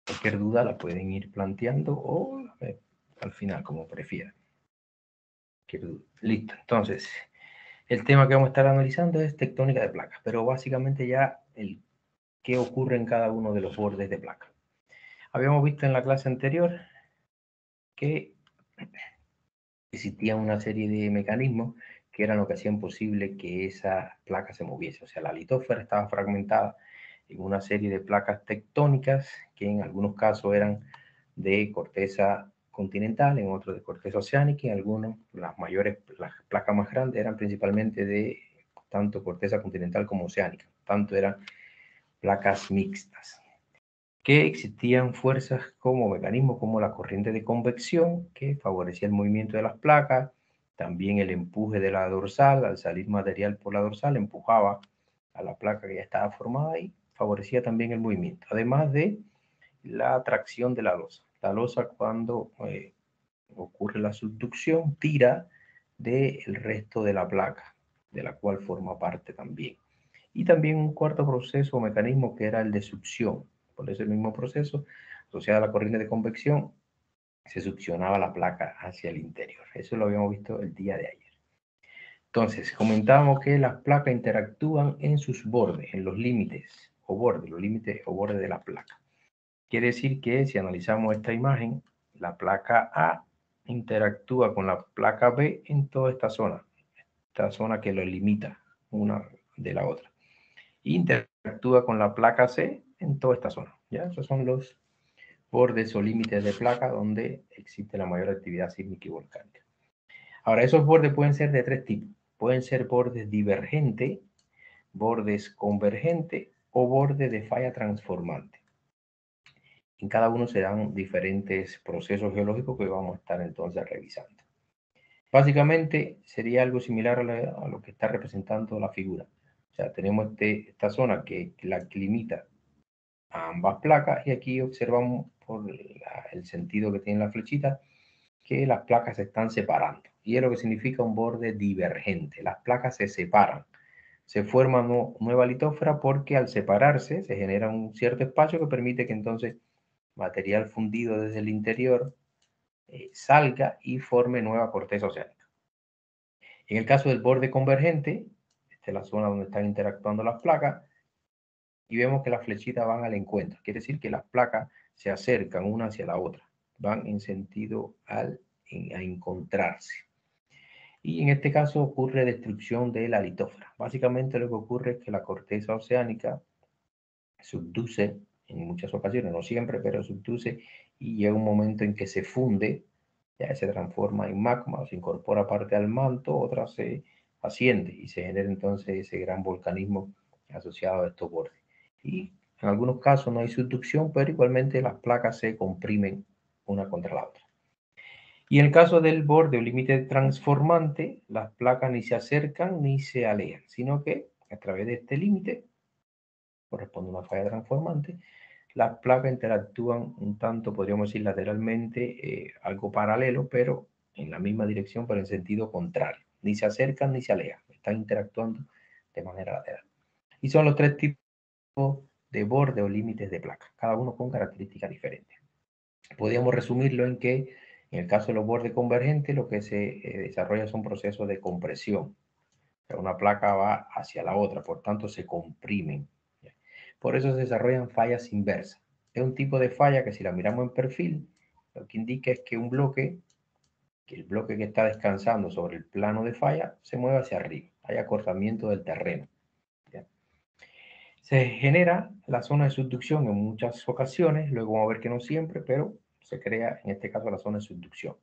Cualquier duda la pueden ir planteando o al final, como prefieran. Listo, entonces, el tema que vamos a estar analizando es tectónica de placas, pero básicamente ya el qué ocurre en cada uno de los bordes de placa. Habíamos visto en la clase anterior que existía una serie de mecanismos que eran lo que hacían posible que esa placa se moviese. O sea, la litósfera estaba fragmentada en una serie de placas tectónicas que en algunos casos eran de corteza continental, en otros de corteza oceánica, y en algunos, las placas más grandes eran principalmente de tanto corteza continental como oceánica, tanto eran placas mixtas, que existían fuerzas como mecanismos como la corriente de convección que favorecía el movimiento de las placas, también el empuje de la dorsal, al salir material por la dorsal empujaba a la placa que ya estaba formada y favorecía también el movimiento, además de la tracción de la losa. La losa cuando ocurre la subducción tira del resto de la placa, de la cual forma parte también. Y también un cuarto proceso o mecanismo que era el de succión. Por ese mismo proceso, asociado a la corriente de convección, se succionaba la placa hacia el interior. Eso lo habíamos visto el día de ayer. Entonces, comentábamos que las placas interactúan en sus bordes, en los límites o bordes de la placa. Quiere decir que si analizamos esta imagen, la placa A interactúa con la placa B en toda esta zona que lo limita una de la otra. Interactúa con la placa C en toda esta zona. ¿Ya? Esos son los bordes o límites de placa donde existe la mayor actividad sísmica y volcánica. Ahora, esos bordes pueden ser de tres tipos. Pueden ser bordes divergentes, bordes convergentes o bordes de falla transformante. En cada uno se dan diferentes procesos geológicos que vamos a estar entonces revisando. Básicamente sería algo similar a lo que está representando la figura. O sea, tenemos esta zona que la limita a ambas placas y aquí observamos por el sentido que tiene la flechita que las placas se están separando y es lo que significa un borde divergente. Las placas se separan, se forma nueva litósfera porque al separarse se genera un cierto espacio que permite que entonces material fundido desde el interior salga y forme nueva corteza oceánica. En el caso del borde convergente, esta es la zona donde están interactuando las placas, y vemos que las flechitas van al encuentro. Quiere decir que las placas se acercan una hacia la otra, van en sentido a encontrarse. Y en este caso ocurre destrucción de la litósfera. Básicamente lo que ocurre es que la corteza oceánica subduce en muchas ocasiones, no siempre, pero subduce y llega un momento en que se funde, ya se transforma en magma, se incorpora parte al manto, otra se asciende y se genera entonces ese gran volcanismo asociado a estos bordes. Y en algunos casos no hay subducción, pero igualmente las placas se comprimen una contra la otra. Y en el caso del borde o límite transformante, las placas ni se acercan ni se alejan, sino que a través de este límite corresponde a una falla transformante, las placas interactúan un tanto, podríamos decir, lateralmente, algo paralelo, pero en la misma dirección, pero en sentido contrario. Ni se acercan ni se alejan, están interactuando de manera lateral. Y son los tres tipos de borde o límites de placa, cada uno con características diferentes. Podríamos resumirlo en que en el caso de los bordes convergentes, lo que se desarrolla son procesos de compresión. O sea, una placa va hacia la otra, por tanto se comprimen. Por eso se desarrollan fallas inversas. Es un tipo de falla que si la miramos en perfil, lo que indica es que el bloque que está descansando sobre el plano de falla, se mueve hacia arriba. Hay acortamiento del terreno. ¿Ya? Se genera la zona de subducción en muchas ocasiones, luego vamos a ver que no siempre, pero se crea en este caso la zona de subducción.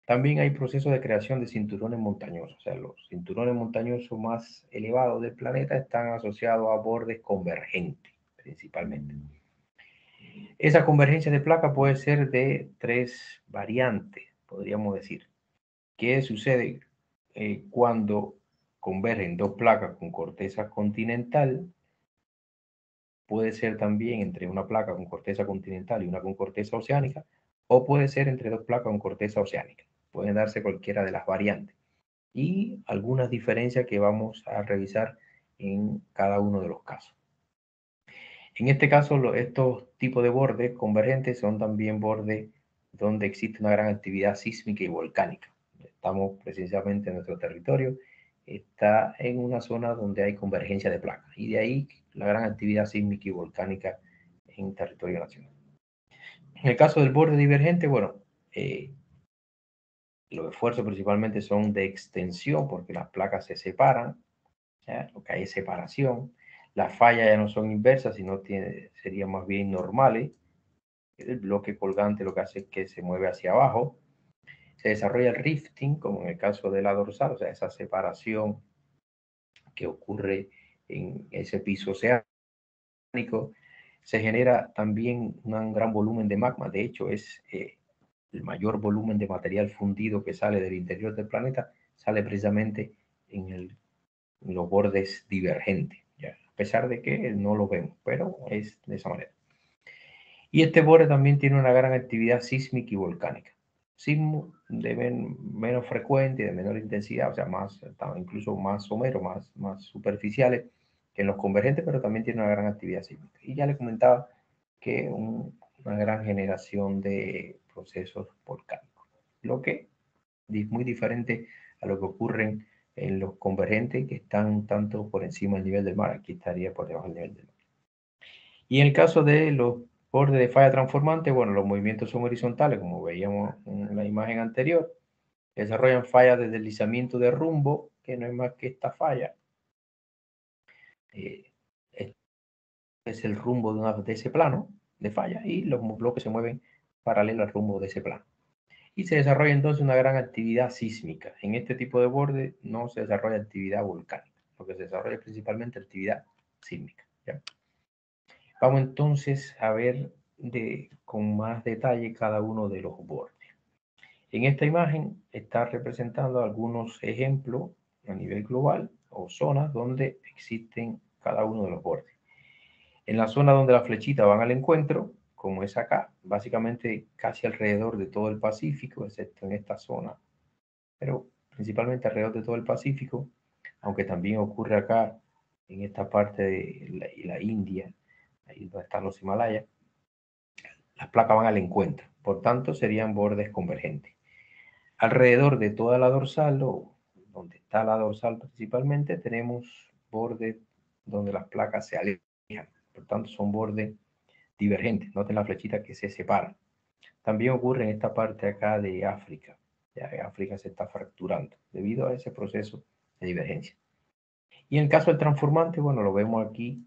También hay procesos de creación de cinturones montañosos. O sea, los cinturones montañosos más elevados del planeta están asociados a bordes convergentes, principalmente. Esa convergencia de placa puede ser de tres variantes, podríamos decir. ¿Qué sucede cuando convergen dos placas con corteza continental? Puede ser también entre una placa con corteza continental y una con corteza oceánica, o puede ser entre dos placas con corteza oceánica. Pueden darse cualquiera de las variantes. Y algunas diferencias que vamos a revisar en cada uno de los casos. En este caso, estos tipos de bordes convergentes son también bordes donde existe una gran actividad sísmica y volcánica. Estamos precisamente en nuestro territorio, está en una zona donde hay convergencia de placas y de ahí la gran actividad sísmica y volcánica en territorio nacional. En el caso del borde divergente, bueno, los esfuerzos principalmente son de extensión porque las placas se separan, ¿ya? Lo que hay es separación. Las fallas ya no son inversas, sino serían más bien normales. El bloque colgante lo que hace es que se mueve hacia abajo. Se desarrolla el rifting, como en el caso de la dorsal, o sea, esa separación que ocurre en ese piso oceánico. Se genera también un gran volumen de magma. De hecho, es el mayor volumen de material fundido que sale del interior del planeta, sale precisamente en los bordes divergentes, ¿ya? A pesar de que no lo vemos, pero es de esa manera. Y este borde también tiene una gran actividad sísmica y volcánica. Sismo de menos frecuente y de menor intensidad, o sea, incluso más someros, más superficiales que en los convergentes, pero también tiene una gran actividad sísmica. Y ya le comentaba que una gran generación de procesos volcánicos, lo que es muy diferente a lo que ocurre en los convergentes que están tanto por encima del nivel del mar. Aquí estaría por debajo del nivel del mar. Y en el caso de los bordes de falla transformante, bueno, los movimientos son horizontales, como veíamos en la imagen anterior. Desarrollan fallas de deslizamiento de rumbo, que no es más que esta falla. Este es el rumbo de ese plano de falla y los bloques se mueven paralelo al rumbo de ese plano. Y se desarrolla entonces una gran actividad sísmica. En este tipo de borde no se desarrolla actividad volcánica, lo que se desarrolla es principalmente actividad sísmica, ¿ya? Vamos entonces a ver con más detalle cada uno de los bordes. En esta imagen está representando algunos ejemplos a nivel global o zonas donde existen cada uno de los bordes. En la zona donde las flechitas van al encuentro, como es acá, básicamente casi alrededor de todo el Pacífico, excepto en esta zona, pero principalmente alrededor de todo el Pacífico, aunque también ocurre acá en esta parte de la India, ahí donde están los Himalayas, las placas van al encuentro, por tanto serían bordes convergentes. Alrededor de toda la dorsal, o donde está la dorsal principalmente, tenemos bordes donde las placas se alejan, por tanto son bordes divergentes. Noten la flechita que se separan. También ocurre en esta parte acá de África. Ya África se está fracturando debido a ese proceso de divergencia. Y en el caso del transformante, bueno, lo vemos aquí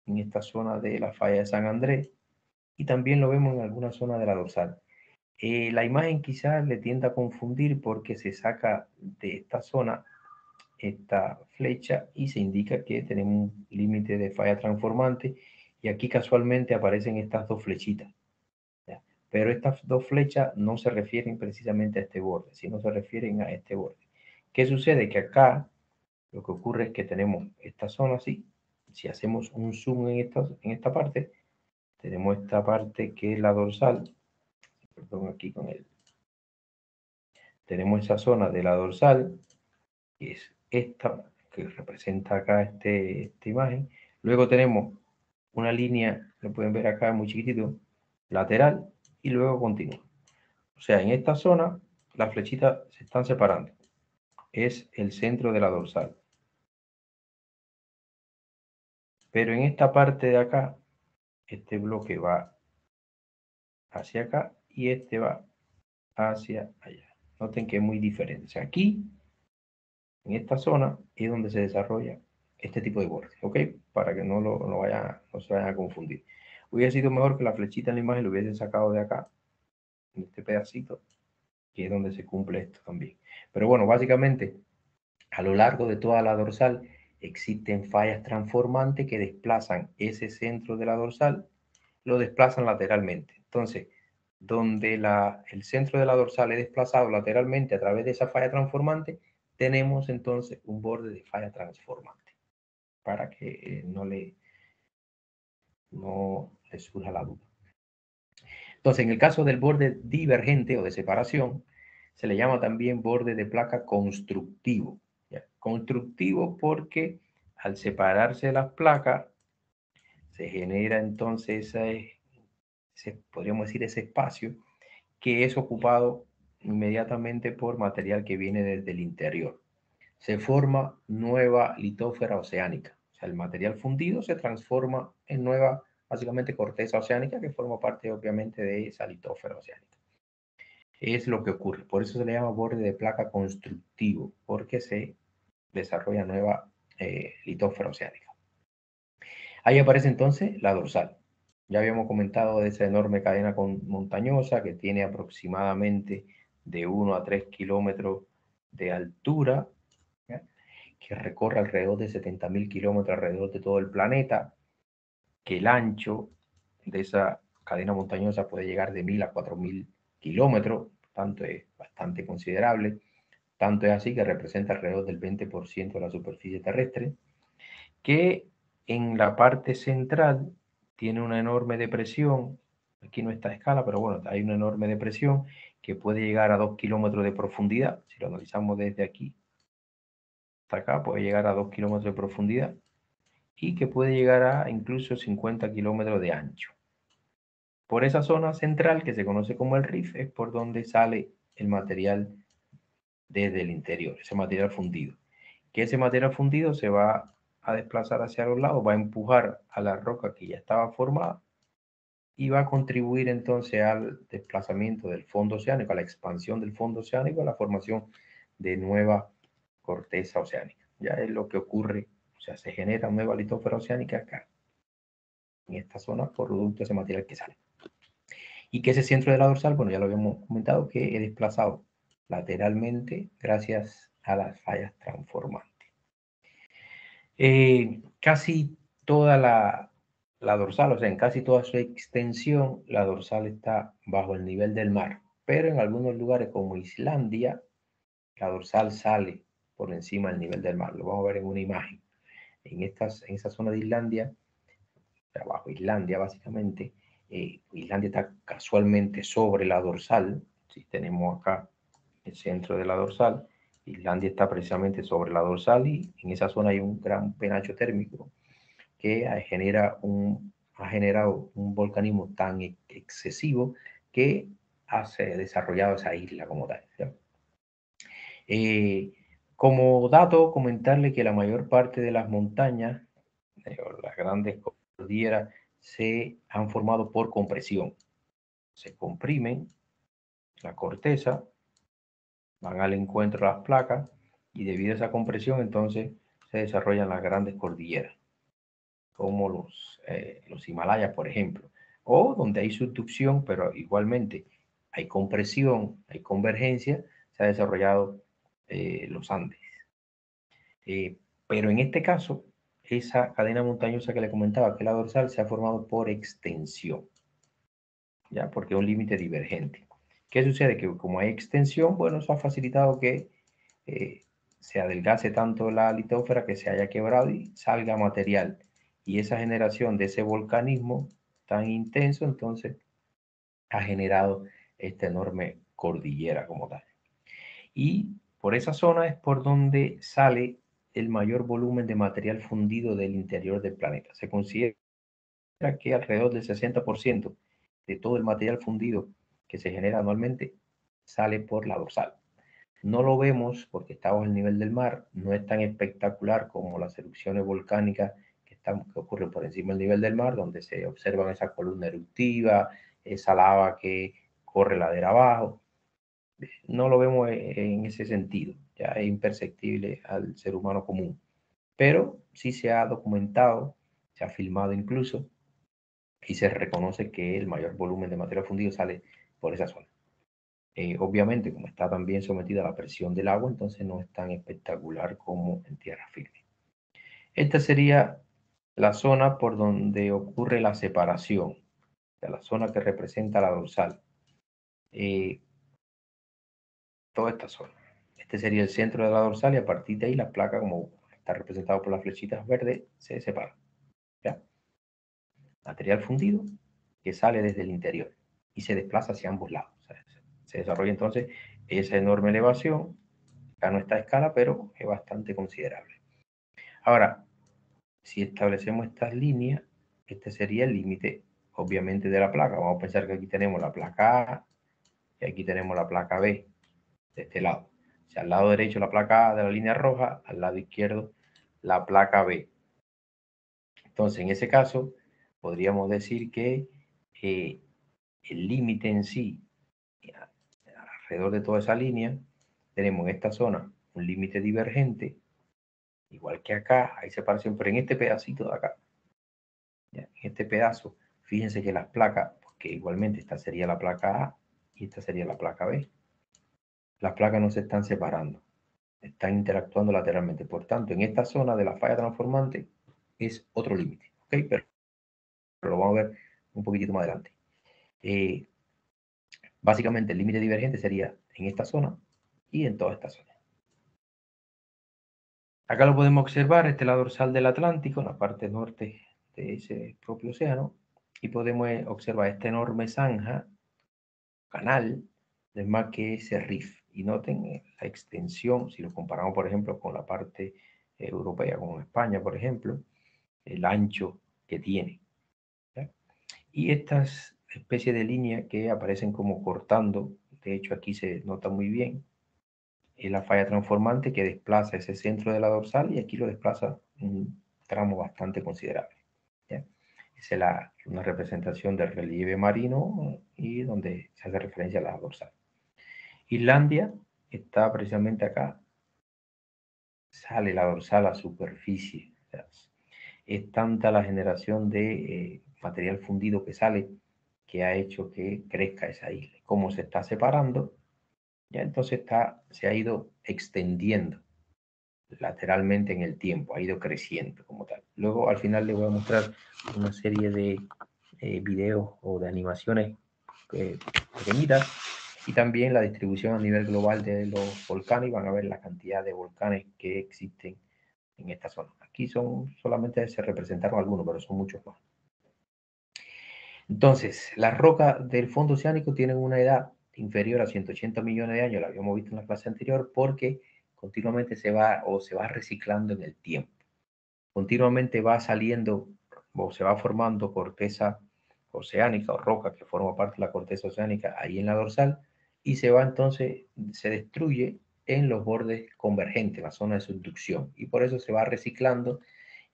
en esta zona de la falla de San Andrés y también lo vemos en alguna zona de la dorsal. La imagen quizás le tiende a confundir porque se saca de esta zona esta flecha y se indica que tenemos un límite de falla transformante y aquí casualmente aparecen estas dos flechitas, ¿ya? Pero estas dos flechas no se refieren precisamente a este borde, sino se refieren a este borde. ¿Qué sucede? Que acá lo que ocurre es que tenemos esta zona así. Si hacemos un zoom en esta parte, tenemos esta parte que es la dorsal. Perdón, aquí con el tenemos esa zona de la dorsal, que es esta, que representa acá esta imagen. Luego tenemos una línea, lo pueden ver acá muy chiquitito, lateral, y luego continua. O sea, en esta zona las flechitas se están separando. Es el centro de la dorsal. Pero en esta parte de acá, este bloque va hacia acá y este va hacia allá. Noten que es muy diferente. O sea, aquí en esta zona es donde se desarrolla este tipo de borde, ¿ok? Para que no se vayan a confundir. Hubiera sido mejor que la flechita en la imagen lo hubiesen sacado de acá, en este pedacito, que es donde se cumple esto también. Pero bueno, básicamente, a lo largo de toda la dorsal existen fallas transformantes que desplazan ese centro de la dorsal, lo desplazan lateralmente. Entonces, donde el centro de la dorsal es desplazado lateralmente a través de esa falla transformante, tenemos entonces un borde de falla transformante, para que no le surja la duda. Entonces, en el caso del borde divergente o de separación, se le llama también borde de placa constructivo, ¿ya? Constructivo porque al separarse las placas, se genera entonces podríamos decir, ese espacio que es ocupado inmediatamente por material que viene desde el interior. Se forma nueva litósfera oceánica. O sea, el material fundido se transforma en nueva, básicamente, corteza oceánica que forma parte, obviamente, de esa litósfera oceánica. Es lo que ocurre. Por eso se le llama borde de placa constructivo, porque se desarrolla nueva litósfera oceánica. Ahí aparece entonces la dorsal. Ya habíamos comentado de esa enorme cadena montañosa que tiene aproximadamente de 1 a 3 kilómetros de altura, ¿ya? Que recorre alrededor de 70.000 kilómetros alrededor de todo el planeta, que el ancho de esa cadena montañosa puede llegar de 1.000 a 4.000 kilómetros, tanto es bastante considerable, tanto es así que representa alrededor del 20% de la superficie terrestre, que en la parte central tiene una enorme depresión. Aquí no está a escala, pero bueno, hay una enorme depresión que puede llegar a 2 kilómetros de profundidad. Si lo analizamos desde aquí hasta acá, puede llegar a 2 kilómetros de profundidad y que puede llegar a incluso 50 kilómetros de ancho. Por esa zona central que se conoce como el rift es por donde sale el material desde el interior, ese material fundido. Que ese material fundido se va a desplazar hacia los lados, va a empujar a la roca que ya estaba formada y va a contribuir entonces al desplazamiento del fondo oceánico, a la expansión del fondo oceánico, a la formación de nueva corteza oceánica. Ya es lo que ocurre, o sea, se genera nueva litósfera oceánica acá, en esta zona, por producto de ese material que sale. Y que ese centro de la dorsal, bueno, ya lo habíamos comentado, que es desplazado lateralmente gracias a las fallas transformantes. Casi toda la dorsal, o sea, en casi toda su extensión, la dorsal está bajo el nivel del mar, pero en algunos lugares como Islandia, la dorsal sale por encima del nivel del mar. Lo vamos a ver en una imagen. En esa zona de Islandia, bajo Islandia básicamente, Islandia está casualmente sobre la dorsal. Si tenemos acá el centro de la dorsal, Islandia está precisamente sobre la dorsal y en esa zona hay un gran penacho térmico que ha generado un volcanismo tan excesivo que ha desarrollado esa isla como tal. Como dato, comentarle que la mayor parte de las montañas, las grandes cordilleras, se han formado por compresión. Se comprimen la corteza, van al encuentro de las placas y debido a esa compresión entonces se desarrollan las grandes cordilleras, como los Himalayas, por ejemplo, o donde hay subducción, pero igualmente hay compresión, hay convergencia, se ha desarrollado los Andes. Pero en este caso, esa cadena montañosa que le comentaba, que es la dorsal, se ha formado por extensión, ¿ya? Porque es un límite divergente. ¿Qué sucede? Que como hay extensión, bueno, eso ha facilitado que se adelgace tanto la litósfera que se haya quebrado y salga material. Y esa generación de ese volcanismo tan intenso, entonces, ha generado esta enorme cordillera como tal. Y por esa zona es por donde sale el mayor volumen de material fundido del interior del planeta. Se considera que alrededor del 60% de todo el material fundido que se genera anualmente sale por la dorsal. No lo vemos porque está bajo el nivel del mar, no es tan espectacular como las erupciones volcánicas que ocurren por encima del nivel del mar, donde se observan esa columna eruptiva, esa lava que corre ladera abajo. No lo vemos en ese sentido, ya es imperceptible al ser humano común, pero sí se ha documentado, se ha filmado incluso, y se reconoce que el mayor volumen de material fundido sale por esa zona. Obviamente, como está también sometida a la presión del agua, entonces no es tan espectacular como en tierra firme. Esta sería la zona por donde ocurre la separación, de la zona que representa la dorsal. Toda esta zona. Este sería el centro de la dorsal y a partir de ahí la placa, como está representado por las flechitas verdes, se separa. ¿Ya? Material fundido que sale desde el interior y se desplaza hacia ambos lados. O sea, se desarrolla entonces esa enorme elevación. Acá no está a escala, pero es bastante considerable. Ahora, si establecemos estas líneas, Este sería el límite, obviamente, de la placa. Vamos a pensar que aquí tenemos la placa A y aquí tenemos la placa B de este lado. O sea, al lado derecho la placa A de la línea roja, al lado izquierdo la placa B. Entonces, en ese caso, podríamos decir que el límite en sí, alrededor de toda esa línea, tenemos en esta zona un límite divergente, igual que acá, hay separación, pero en este pedacito de acá, ¿ya? En este pedazo, fíjense que las placas, porque igualmente esta sería la placa A y esta sería la placa B, las placas no se están separando, están interactuando lateralmente. Por tanto, en esta zona de la falla transformante es otro límite, ¿ok? Pero lo vamos a ver un poquitito más adelante. Básicamente el límite divergente sería en esta zona y en toda esta zona. Acá lo podemos observar, esta es la dorsal del Atlántico, en la parte norte de ese propio océano, y podemos observar esta enorme zanja, canal, del mar que es el Rif. Y noten la extensión, si lo comparamos, por ejemplo, con la parte europea, con España, por ejemplo, el ancho que tiene, ¿ya? Y estas especies de líneas que aparecen como cortando, de hecho aquí se nota muy bien, es la falla transformante que desplaza ese centro de la dorsal y aquí lo desplaza un tramo bastante considerable, ¿ya? Esa es una representación del relieve marino y donde se hace referencia a la dorsal. Islandia está precisamente acá, sale la dorsal a superficie. O sea, es tanta la generación de material fundido que sale que ha hecho que crezca esa isla. Como se está separando, ya entonces se ha ido extendiendo lateralmente en el tiempo, ha ido creciendo como tal. Luego al final les voy a mostrar una serie de videos o de animaciones pequeñitas y también la distribución a nivel global de los volcanes y van a ver la cantidad de volcanes que existen en esta zona. Aquí solamente se representaron algunos, pero son muchos más. Entonces, las rocas del fondo oceánico tienen una edad inferior a 180 millones de años, lo habíamos visto en la clase anterior, porque continuamente se va reciclando en el tiempo. Continuamente va saliendo o se va formando corteza oceánica o roca que forma parte de la corteza oceánica ahí en la dorsal y se va entonces, se destruye en los bordes convergentes, la zona de subducción, y por eso se va reciclando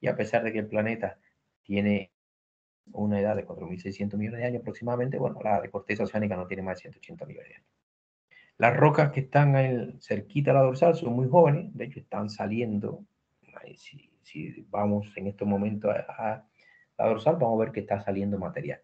y a pesar de que el planeta tiene una edad de 4.600 millones de años aproximadamente, bueno, la de corteza oceánica no tiene más de 180 millones de años. Las rocas que están cerquita de la dorsal son muy jóvenes, de hecho están saliendo, si vamos en estos momentos a la dorsal, vamos a ver que está saliendo material.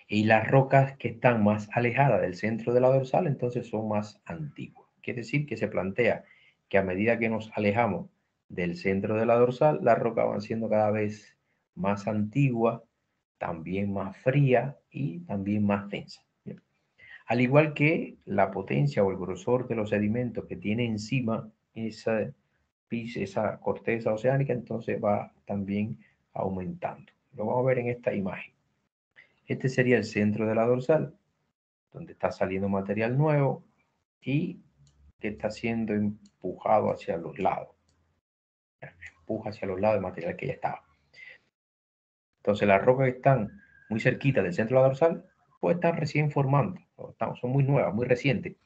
Y las rocas que están más alejadas del centro de la dorsal, entonces son más antiguas. Quiere decir que se plantea que a medida que nos alejamos del centro de la dorsal, las rocas van siendo cada vez más antiguas, también más frías y también más densas. Al igual que la potencia o el grosor de los sedimentos que tiene encima esa corteza oceánica, entonces va también aumentando. Lo vamos a ver en esta imagen. Este sería el centro de la dorsal, donde está saliendo material nuevo y que está siendo empujado hacia los lados. Empuja hacia los lados el material que ya estaba. Entonces las rocas que están muy cerquita del centro de la dorsal, pues están recién formando, son muy nuevas, muy recientes.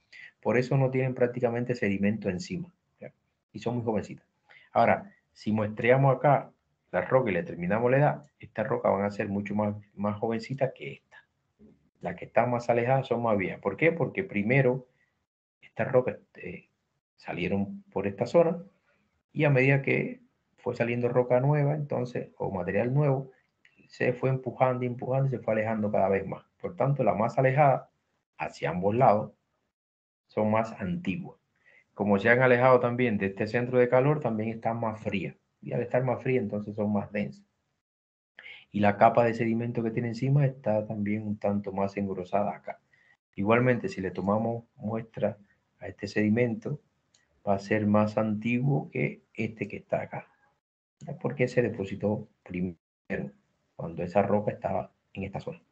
Por eso no tienen prácticamente sedimento encima, ¿ya? Y son muy jovencitas. Ahora, si muestreamos acá las rocas y le terminamos la edad, estas rocas van a ser mucho más jovencitas que esta. Las que están más alejadas son más viejas. ¿Por qué? Porque primero estas rocas salieron por esta zona y a medida que fue saliendo roca nueva, entonces, o material nuevo, se fue empujando y empujando y se fue alejando cada vez más. Por tanto, la más alejada, hacia ambos lados, son más antiguas. Como se han alejado también de este centro de calor, también están más frías. Y al estar más frías, entonces son más densas. Y la capa de sedimento que tiene encima está también un tanto más engrosada acá. Igualmente, si le tomamos muestra a este sedimento, va a ser más antiguo que este que está acá, porque se depositó primero, cuando esa roca estaba en esta zona.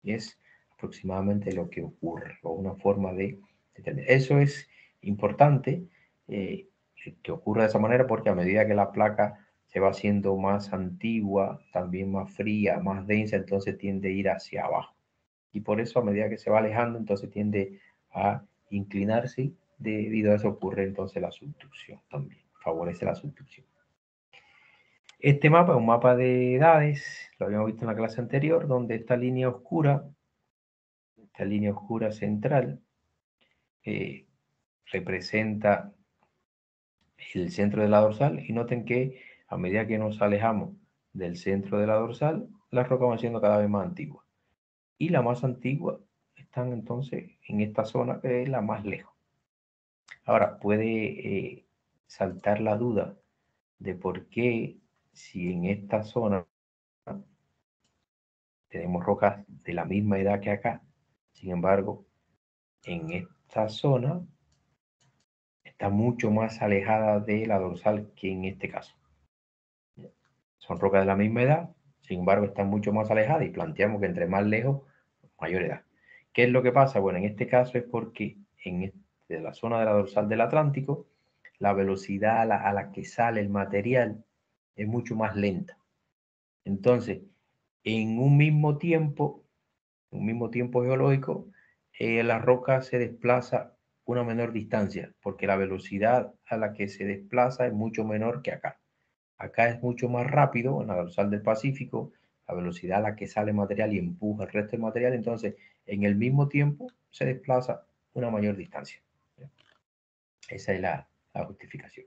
Y es aproximadamente lo que ocurre, o una forma de entender. Eso es importante que ocurra de esa manera, porque a medida que la placa se va haciendo más antigua, también más fría, más densa, entonces tiende a ir hacia abajo. Y por eso a medida que se va alejando, entonces tiende a inclinarse. Debido a eso ocurre entonces la subducción también, favorece la subducción. Este mapa es un mapa de edades, lo habíamos visto en la clase anterior, donde esta línea oscura central, representa el centro de la dorsal, y noten que a medida que nos alejamos del centro de la dorsal, las rocas van siendo cada vez más antiguas. Y la más antigua están entonces en esta zona, que es la más lejos. Ahora, puede saltar la duda de por qué, si en esta zona tenemos rocas de la misma edad que acá, sin embargo, en esta zona está mucho más alejada de la dorsal que en este caso. Son rocas de la misma edad, sin embargo, están mucho más alejadas, y planteamos que entre más lejos, mayor edad. ¿Qué es lo que pasa? Bueno, en este caso es porque en la zona de la dorsal del Atlántico, la velocidad a la que sale el material es mucho más lenta. Entonces, en un mismo tiempo geológico, la roca se desplaza una menor distancia, porque la velocidad a la que se desplaza es mucho menor que acá. Acá es mucho más rápido, en la dorsal del Pacífico, la velocidad a la que sale el material y empuja el resto del material, entonces en el mismo tiempo se desplaza una mayor distancia. Esa es la justificación.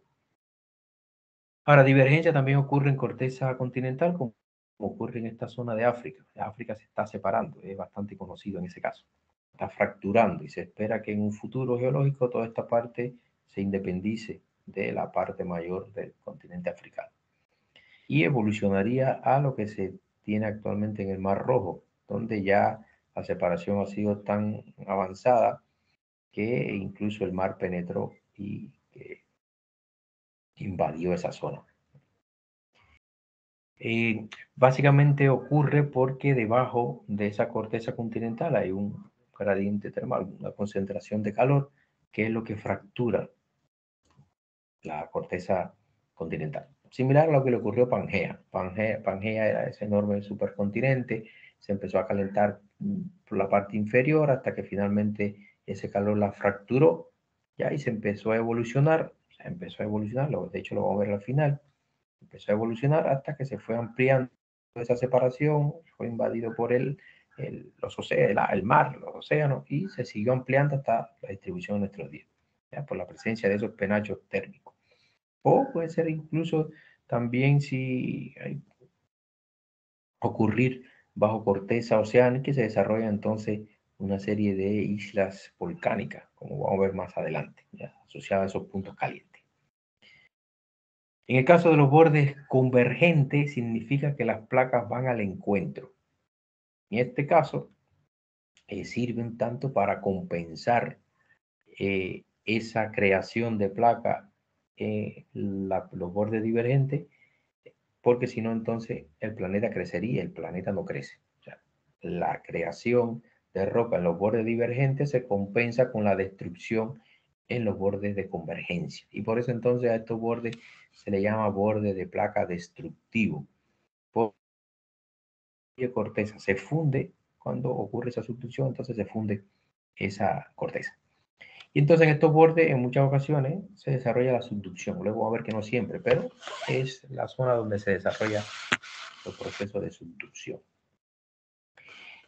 Ahora, divergencia también ocurre en corteza continental, como ocurre en esta zona de África. África se está separando, es bastante conocido en ese caso. Está fracturando, y se espera que en un futuro geológico toda esta parte se independice de la parte mayor del continente africano. Y evolucionaría a lo que se tiene actualmente en el Mar Rojo, donde ya la separación ha sido tan avanzada que incluso el mar penetró y invadió esa zona. Básicamente ocurre porque debajo de esa corteza continental hay un gradiente termal, una concentración de calor, que es lo que fractura la corteza continental. Similar a lo que le ocurrió a Pangea. Pangea era ese enorme supercontinente, se empezó a calentar por la parte inferior hasta que finalmente ese calor la fracturó, ya, y se empezó a evolucionar, de hecho lo vamos a ver al final. Empezó a evolucionar hasta que se fue ampliando esa separación, fue invadido por los océanos, el mar, los océanos, y se siguió ampliando hasta la distribución de nuestros días, ¿ya? Por la presencia de esos penachos térmicos. O puede ser incluso también si hay ocurrir bajo corteza oceánica, y se desarrolla entonces una serie de islas volcánicas, como vamos a ver más adelante, ¿ya? Asociadas a esos puntos calientes. En el caso de los bordes convergentes, significa que las placas van al encuentro. En este caso, sirven tanto para compensar esa creación de placa, los bordes divergentes, porque si no, entonces el planeta crecería, el planeta no crece. O sea, la creación de roca en los bordes divergentes se compensa con la destrucción en los bordes de convergencia. Y por eso entonces a estos bordes se le llama borde de placa destructivo. Porque la corteza se funde cuando ocurre esa subducción, entonces se funde esa corteza. Y entonces en estos bordes en muchas ocasiones se desarrolla la subducción. Luego vamos a ver que no siempre, pero es la zona donde se desarrolla el proceso de subducción.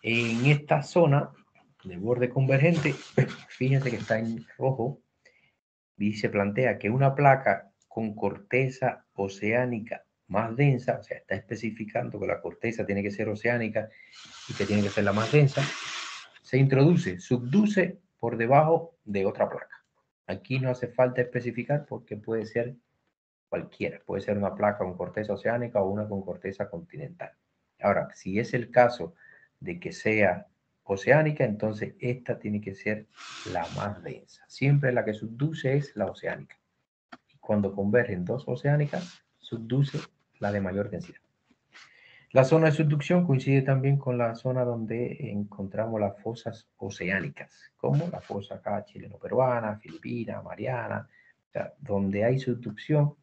En esta zona de borde convergente, fíjense que está en rojo, y se plantea que una placa con corteza oceánica más densa, o sea, está especificando que la corteza tiene que ser oceánica y que tiene que ser la más densa, se introduce, subduce por debajo de otra placa. Aquí no hace falta especificar porque puede ser cualquiera, puede ser una placa con corteza oceánica o una con corteza continental. Ahora, si es el caso de que sea oceánica, entonces esta tiene que ser la más densa. Siempre la que subduce es la oceánica. Y cuando convergen dos oceánicas, subduce la de mayor densidad. La zona de subducción coincide también con la zona donde encontramos las fosas oceánicas, como la fosa acá chileno-peruana, Filipina, Mariana, o sea, donde hay subducción,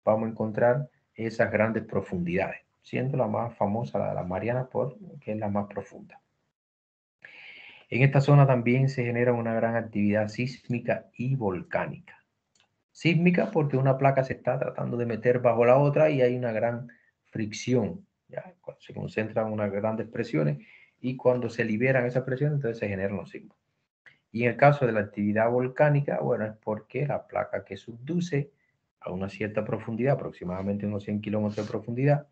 vamos a encontrar esas grandes profundidades, siendo la más famosa la de las Marianas porque es la más profunda. En esta zona también se genera una gran actividad sísmica y volcánica. Sísmica porque una placa se está tratando de meter bajo la otra y hay una gran fricción, ¿ya? Cuando se concentran unas grandes presiones y cuando se liberan esas presiones, entonces se generan los sismos. Y en el caso de la actividad volcánica, bueno, es porque la placa que subduce a una cierta profundidad, aproximadamente unos 100 kilómetros de profundidad,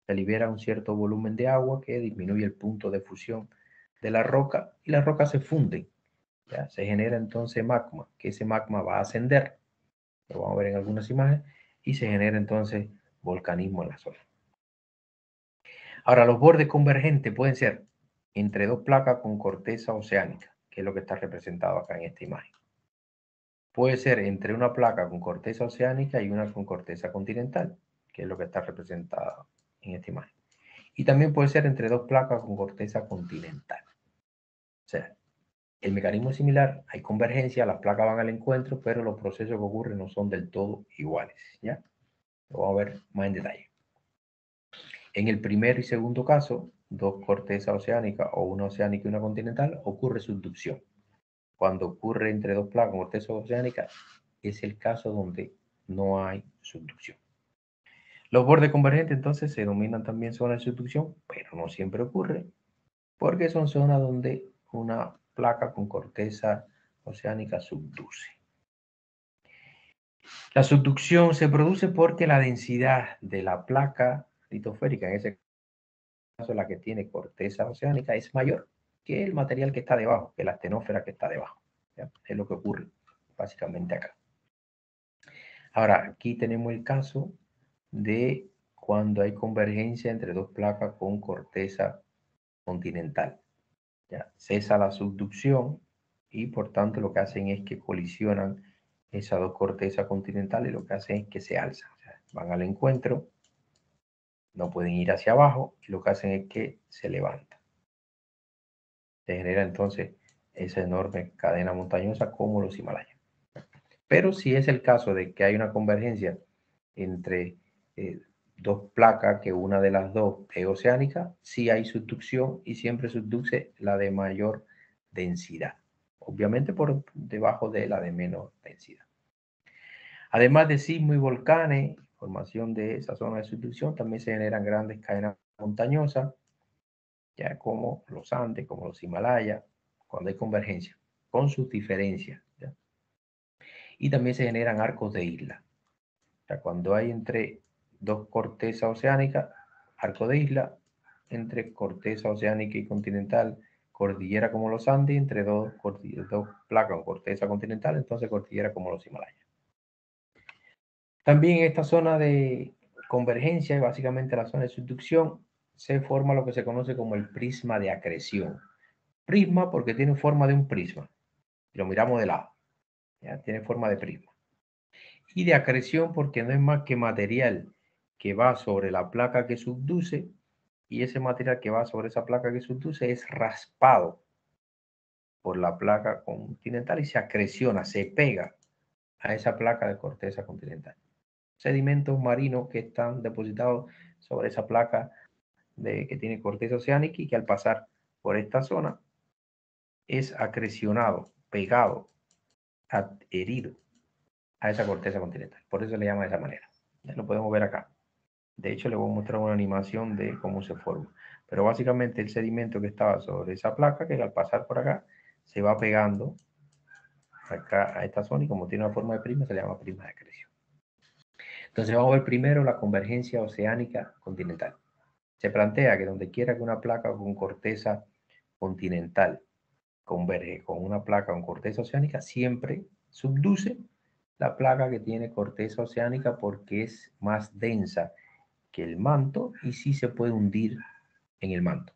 se libera un cierto volumen de agua que disminuye el punto de fusión de la roca y las rocas se funden. ¿Ya? Se genera entonces magma, que ese magma va a ascender, lo vamos a ver en algunas imágenes, y se genera entonces volcanismo en la zona. Ahora, los bordes convergentes pueden ser entre dos placas con corteza oceánica, que es lo que está representado acá en esta imagen. Puede ser entre una placa con corteza oceánica y una con corteza continental, que es lo que está representado en esta imagen. Y también puede ser entre dos placas con corteza continental. O sea, el mecanismo es similar, hay convergencia, las placas van al encuentro, pero los procesos que ocurren no son del todo iguales, ¿ya? Lo vamos a ver más en detalle. En el primer y segundo caso, dos cortezas oceánicas o una oceánica y una continental, ocurre subducción. Cuando ocurre entre dos placas con corteza oceánica, es el caso donde no hay subducción. Los bordes convergentes entonces se denominan también zonas de subducción, pero no siempre ocurre, porque son zonas donde una placa con corteza oceánica subduce. La subducción se produce porque la densidad de la placa litosférica, en ese caso la que tiene corteza oceánica, es mayor que el material que está debajo, que la astenósfera que está debajo. ¿Ya? Es lo que ocurre básicamente acá. Ahora, aquí tenemos el caso de cuando hay convergencia entre dos placas con corteza continental. ¿Ya? Cesa la subducción y por tanto lo que hacen es que colisionan esas dos cortezas continentales y lo que hacen es que se alzan. O sea, van al encuentro, no pueden ir hacia abajo y lo que hacen es que se levantan. Se genera entonces esa enorme cadena montañosa como los Himalayas. Pero si es el caso de que hay una convergencia entre dos placas, que una de las dos es oceánica, sí hay subducción y siempre subduce la de mayor densidad. Obviamente por debajo de la de menor densidad. Además de sismos y volcanes, formación de esa zona de subducción, también se generan grandes cadenas montañosas, ya como los Andes, como los Himalayas, cuando hay convergencia, con sus diferencias. ¿Ya? Y también se generan arcos de isla. O sea, cuando hay entre dos cortezas oceánicas, arco de isla, entre corteza oceánica y continental, cordillera como los Andes, entre dos placas o corteza continental, entonces cordillera como los Himalayas. También en esta zona de convergencia, básicamente la zona de subducción, se forma lo que se conoce como el prisma de acreción. Prisma porque tiene forma de un prisma. Lo miramos de lado. ¿Ya? Tiene forma de prisma. Y de acreción porque no es más que material que va sobre la placa que subduce y ese material que va sobre esa placa que subduce es raspado por la placa continental y se acreciona, se pega a esa placa de corteza continental. Sedimentos marinos que están depositados sobre esa placa que tiene corteza oceánica y que al pasar por esta zona es acrecionado, pegado, adherido a esa corteza continental. Por eso se le llama de esa manera. Ya lo podemos ver acá. De hecho, le voy a mostrar una animación de cómo se forma. Pero básicamente el sedimento que estaba sobre esa placa, que al pasar por acá, se va pegando acá a esta zona y como tiene una forma de prisma, se le llama prisma de acreción. Entonces vamos a ver primero la convergencia oceánica continental. Se plantea que donde quiera que una placa con corteza continental converge con una placa con corteza oceánica, siempre subduce la placa que tiene corteza oceánica porque es más densa que el manto y sí se puede hundir en el manto.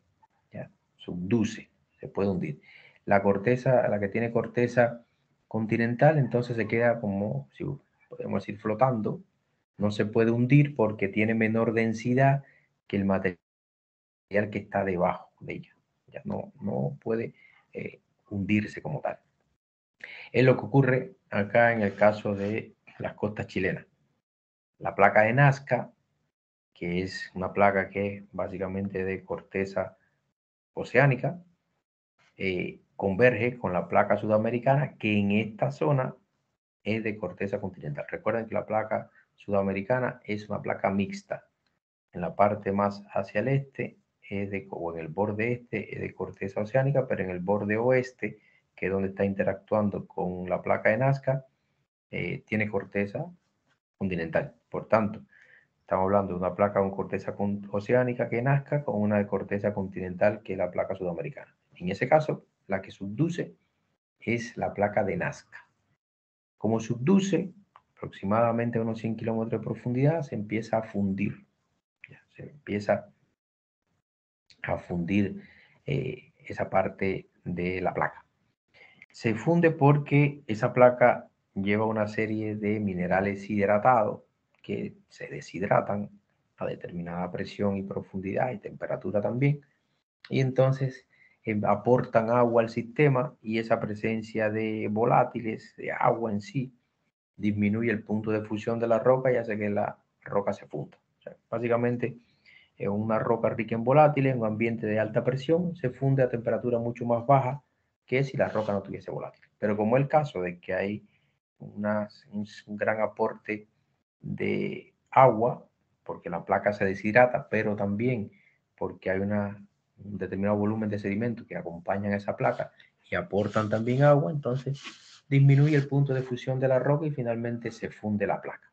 ¿Ya? Subduce, se puede hundir. La corteza, la que tiene corteza continental, entonces se queda como, si podemos decir, flotando. No se puede hundir porque tiene menor densidad que el material que está debajo de ella. Ya no puede hundirse como tal. Es lo que ocurre acá en el caso de las costas chilenas. La placa de Nazca que es una placa que es básicamente de corteza oceánica, converge con la placa sudamericana, que en esta zona es de corteza continental. Recuerden que la placa sudamericana es una placa mixta. En la parte más hacia el este, o en el borde este, es de corteza oceánica, pero en el borde oeste, que es donde está interactuando con la placa de Nazca, tiene corteza continental. Por tanto, estamos hablando de una placa con corteza oceánica que Nazca con una de corteza continental que es la placa sudamericana. En ese caso, la que subduce es la placa de Nazca. Como subduce aproximadamente a unos 100 kilómetros de profundidad, se empieza a fundir. Se empieza a fundir esa parte de la placa. Se funde porque esa placa lleva una serie de minerales hidratados que se deshidratan a determinada presión y profundidad y temperatura también. Y entonces aportan agua al sistema y esa presencia de volátiles, de agua en sí, disminuye el punto de fusión de la roca y hace que la roca se funda. O sea, básicamente, una roca rica en volátiles, en un ambiente de alta presión, se funde a temperatura mucho más baja que si la roca no tuviese volátiles. Pero como es el caso de que hay un gran aporte de agua, porque la placa se deshidrata, pero también porque hay un determinado volumen de sedimentos que acompañan a esa placa y aportan también agua, entonces disminuye el punto de fusión de la roca y finalmente se funde la placa.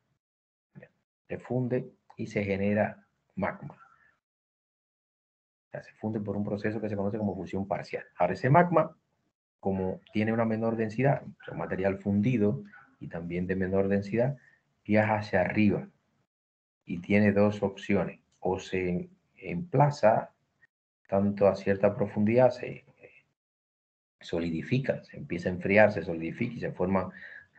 Se funde y se genera magma. O sea, se funde por un proceso que se conoce como fusión parcial. Ahora, ese magma, como tiene una menor densidad, un material fundido y también de menor densidad, viaja hacia arriba y tiene dos opciones. O se emplaza tanto a cierta profundidad, se solidifica, se empieza a enfriar, se solidifica y se forman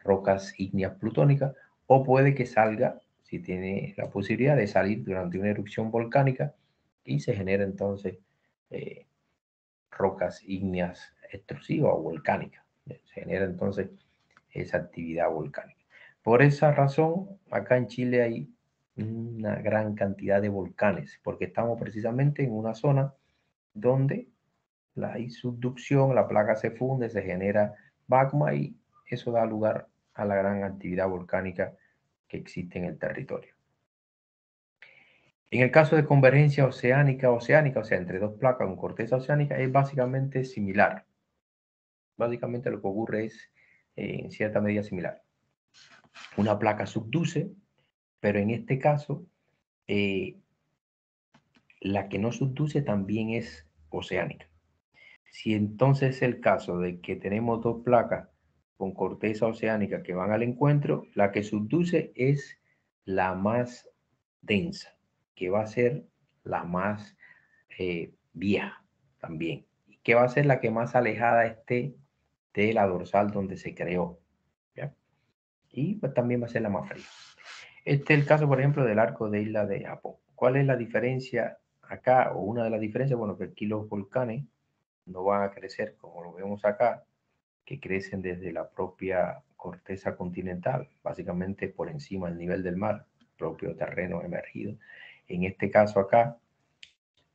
rocas ígneas plutónicas, o puede que salga, si tiene la posibilidad de salir durante una erupción volcánica y se genera entonces rocas ígneas extrusivas o volcánicas. Se genera entonces esa actividad volcánica. Por esa razón, acá en Chile hay una gran cantidad de volcanes, porque estamos precisamente en una zona donde hay subducción, la placa se funde, se genera magma y eso da lugar a la gran actividad volcánica que existe en el territorio. En el caso de convergencia oceánica, o sea, entre dos placas con corteza oceánica, es básicamente similar. Básicamente lo que ocurre es en cierta medida similar. Una placa subduce, pero en este caso, la que no subduce también es oceánica. Si entonces es el caso de que tenemos dos placas con corteza oceánica que van al encuentro, la que subduce es la más densa, que va a ser la más vieja también, que va a ser la que más alejada esté de la dorsal donde se creó, ¿ya? Y pues, también va a ser la más fría. Este es el caso, por ejemplo, del arco de isla de Japón. ¿Cuál es la diferencia acá? O una de las diferencias, bueno, que aquí los volcanes no van a crecer como lo vemos acá, que crecen desde la propia corteza continental, básicamente por encima del nivel del mar, propio terreno emergido. En este caso acá,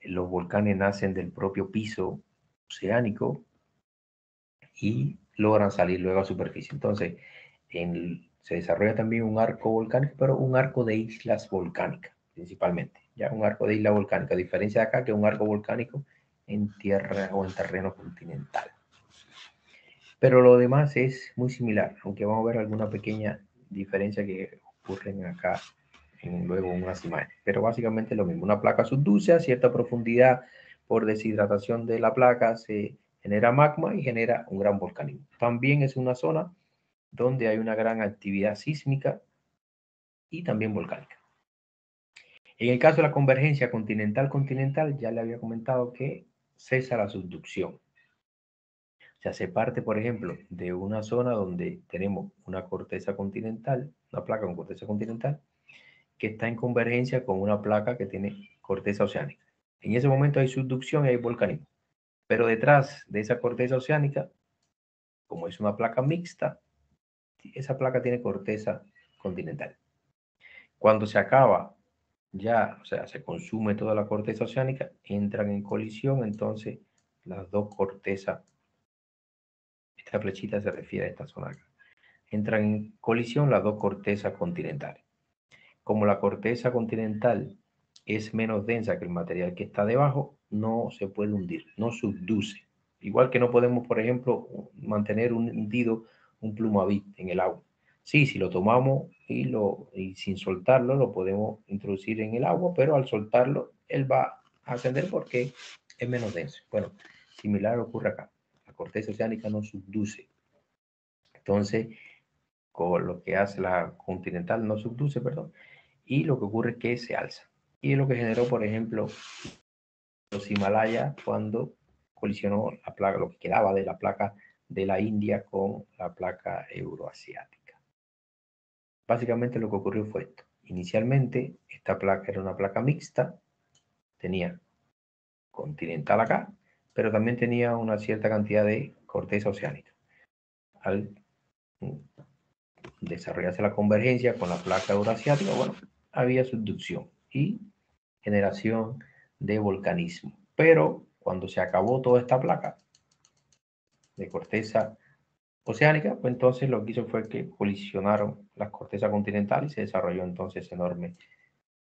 los volcanes nacen del propio piso oceánico y logran salir luego a superficie. Entonces, se desarrolla también un arco volcánico, pero un arco de islas volcánicas, principalmente. Ya un arco de isla volcánica, a diferencia de acá que un arco volcánico en tierra o en terreno continental. Pero lo demás es muy similar, aunque vamos a ver alguna pequeña diferencia que ocurren acá luego en unas imágenes. Pero básicamente lo mismo, una placa subduce a cierta profundidad por deshidratación de la placa, se genera magma y genera un gran volcanismo. También es una zona donde hay una gran actividad sísmica y también volcánica. En el caso de la convergencia continental-continental, ya le había comentado que cesa la subducción. O sea, se parte, por ejemplo, de una zona donde tenemos una corteza continental, una placa con corteza continental, que está en convergencia con una placa que tiene corteza oceánica. En ese momento hay subducción y hay volcanismo. Pero detrás de esa corteza oceánica, como es una placa mixta, esa placa tiene corteza continental. Cuando se acaba ya, o sea, se consume toda la corteza oceánica, entran en colisión, entonces las dos cortezas, esta flechita se refiere a esta zona acá, entran en colisión las dos cortezas continentales. Como la corteza continental es menos densa que el material que está debajo, no se puede hundir, no subduce. Igual que no podemos, por ejemplo, mantener hundido un plumavit en el agua. Sí, si lo tomamos y sin soltarlo, lo podemos introducir en el agua, pero al soltarlo, él va a ascender porque es menos denso. Bueno, similar ocurre acá. La corteza oceánica no subduce. Entonces, con lo que hace la continental no subduce, perdón, y lo que ocurre es que se alza. Y es lo que generó, por ejemplo, los Himalayas cuando colisionó la placa, lo que quedaba de la placa de la India con la placa euroasiática. Básicamente lo que ocurrió fue esto. Inicialmente esta placa era una placa mixta, tenía continental acá, pero también tenía una cierta cantidad de corteza oceánica. Al desarrollarse la convergencia con la placa euroasiática, bueno, había subducción y generación de volcanismo. Pero cuando se acabó toda esta placa de corteza oceánica, pues entonces lo que hizo fue que colisionaron las cortezas continentales y se desarrolló entonces enorme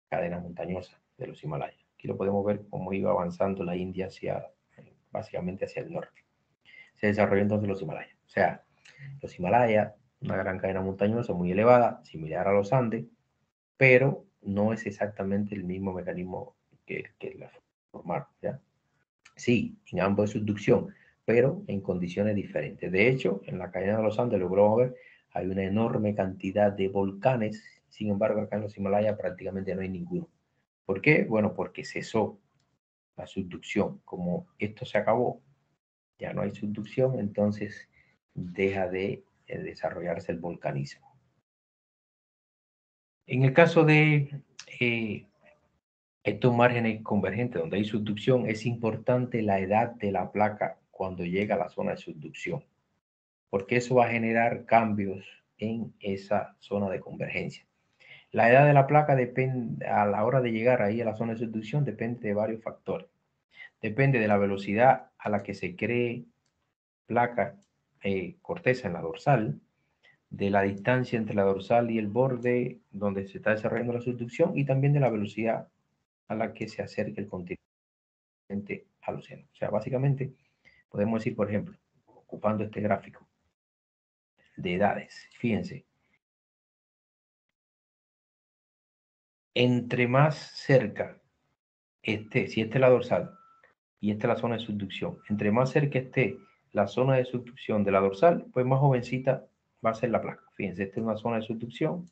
cadena montañosa de los Himalayas. Aquí lo podemos ver cómo iba avanzando la India hacia, básicamente hacia el norte. Se desarrolló entonces los Himalayas. O sea, los Himalayas, una gran cadena montañosa muy elevada, similar a los Andes, pero no es exactamente el mismo mecanismo que la formaron, ¿ya? Sí, en ambos es subducción, pero en condiciones diferentes. De hecho, en la cadena de los Andes, logró ver, hay una enorme cantidad de volcanes, sin embargo, acá en los Himalayas prácticamente no hay ninguno. ¿Por qué? Bueno, porque cesó la subducción. Como esto se acabó, ya no hay subducción, entonces deja de desarrollarse el volcanismo. En el caso de estos márgenes convergentes donde hay subducción, es importante la edad de la placa cuando llega a la zona de subducción, porque eso va a generar cambios en esa zona de convergencia. La edad de la placa depende, a la hora de llegar ahí a la zona de subducción, depende de varios factores. Depende de la velocidad a la que se cree placa, corteza en la dorsal, de la distancia entre la dorsal y el borde donde se está desarrollando la subducción y también de la velocidad a la que se acerca el continente al océano. O sea, básicamente podemos decir, por ejemplo, ocupando este gráfico de edades, fíjense, entre más cerca esté, si esta es la dorsal y esta es la zona de subducción, entre más cerca esté la zona de subducción de la dorsal, pues más jovencita va a ser la placa. Fíjense, esta es una zona de subducción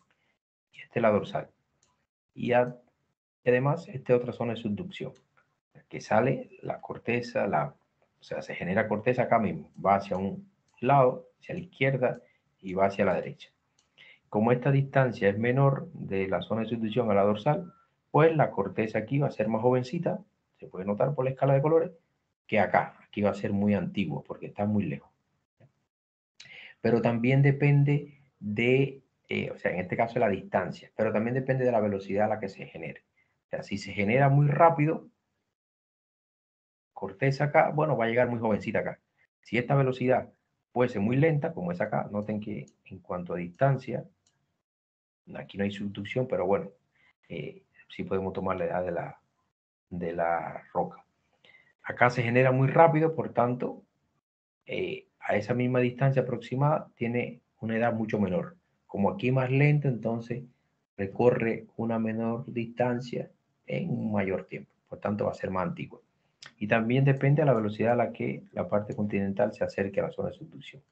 y esta es la dorsal. Y además, esta es otra zona de subducción, que sale la corteza, o sea, se genera corteza acá mismo, va hacia un lado, hacia la izquierda y va hacia la derecha. Como esta distancia es menor de la zona de subducción a la dorsal, pues la corteza aquí va a ser más jovencita, se puede notar por la escala de colores, que acá. Aquí va a ser muy antiguo porque está muy lejos. Pero también depende de, o sea, en este caso la distancia, pero también depende de la velocidad a la que se genere. O sea, si se genera muy rápido, corteza acá, bueno, va a llegar muy jovencita acá. Si esta velocidad puede ser muy lenta, como es acá, noten que en cuanto a distancia, aquí no hay subducción, pero bueno, sí podemos tomar la edad de la roca. Acá se genera muy rápido, por tanto, a esa misma distancia aproximada tiene una edad mucho menor. Como aquí más lento, entonces recorre una menor distancia en un mayor tiempo. Por tanto, va a ser más antigua. Y también depende de la velocidad a la que la parte continental se acerque a la zona de subducción.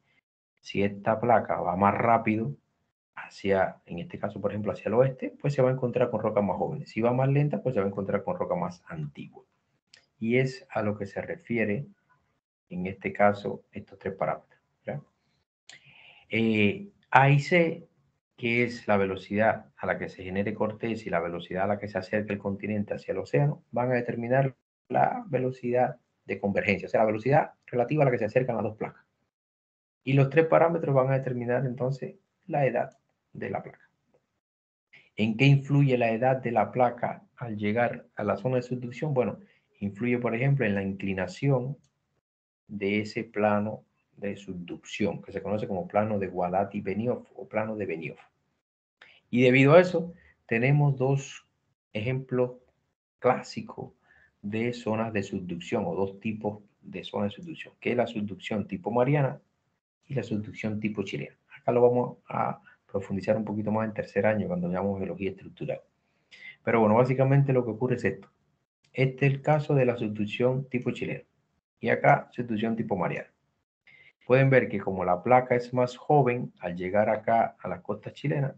Si esta placa va más rápido hacia, en este caso, por ejemplo, hacia el oeste, pues se va a encontrar con rocas más jóvenes. Si va más lenta, pues se va a encontrar con rocas más antiguas. Y es a lo que se refiere, en este caso, estos tres parámetros. A y C, que es la velocidad a la que se genere corteza y la velocidad a la que se acerca el continente hacia el océano, van a determinar la velocidad de convergencia, o sea, la velocidad relativa a la que se acercan las dos placas. Y los tres parámetros van a determinar entonces la edad de la placa. ¿En qué influye la edad de la placa al llegar a la zona de subducción? Bueno, influye, por ejemplo, en la inclinación de ese plano de subducción, que se conoce como plano de Gualati-Benioff o plano de Benioff. Y debido a eso, tenemos dos ejemplos clásicos de zonas de subducción o dos tipos de zonas de subducción, que es la subducción tipo Mariana y la subducción tipo chilena. Acá lo vamos a profundizar un poquito más en tercer año cuando veamos geología estructural. Pero bueno, básicamente lo que ocurre es esto. Este es el caso de la subducción tipo chilena y acá subducción tipo Mariana. Pueden ver que como la placa es más joven, al llegar acá a la costa chilena,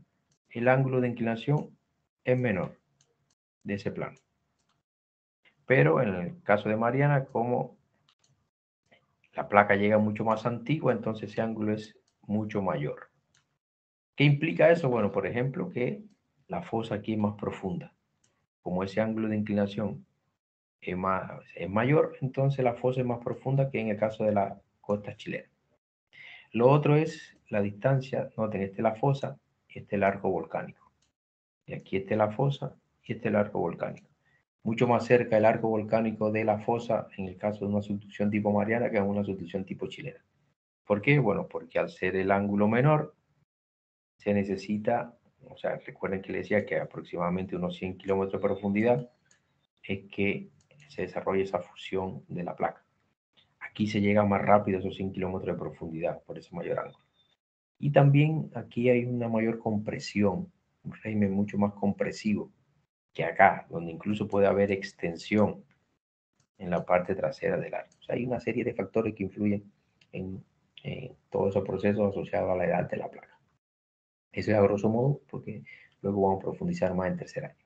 el ángulo de inclinación es menor de ese plano. Pero en el caso de Mariana, como la placa llega mucho más antigua, entonces ese ángulo es mucho mayor. ¿Qué implica eso? Bueno, por ejemplo, que la fosa aquí es más profunda. Como ese ángulo de inclinación es mayor, entonces la fosa es más profunda que en el caso de la costa chilena. Lo otro es la distancia. Noten, esta es la fosa y este es el arco volcánico. Y aquí está la fosa y este es el arco volcánico. Mucho más cerca el arco volcánico de la fosa en el caso de una subducción tipo Mariana que en una subducción tipo chilena. ¿Por qué? Bueno, porque al ser el ángulo menor, se necesita, o sea, recuerden que les decía que aproximadamente unos 100 kilómetros de profundidad es que se desarrolla esa fusión de la placa. Aquí se llega más rápido a esos 100 kilómetros de profundidad por ese mayor ángulo. Y también aquí hay una mayor compresión, un régimen mucho más compresivo que acá, donde incluso puede haber extensión en la parte trasera del arco. O sea, hay una serie de factores que influyen en todos esos procesos asociados a la edad de la placa. Eso es a grosso modo, porque luego vamos a profundizar más en tercer año.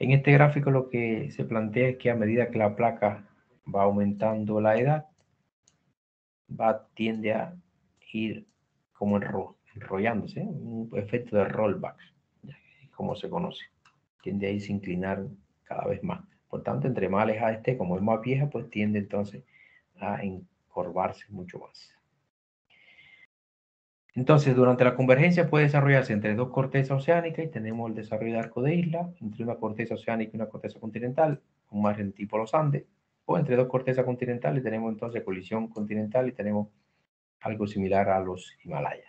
En este gráfico lo que se plantea es que a medida que la placa va aumentando la edad, tiende a ir como enrollándose, un efecto de rollback, como se conoce. Tiende a irse inclinar cada vez más. Por tanto, entre más alejada esté, como es más vieja, pues tiende entonces a encorvarse mucho más. Entonces, durante la convergencia puede desarrollarse entre dos cortezas oceánicas y tenemos el desarrollo de arco de isla, entre una corteza oceánica y una corteza continental, un margen tipo los Andes, o entre dos cortezas continentales tenemos entonces colisión continental y tenemos algo similar a los Himalayas.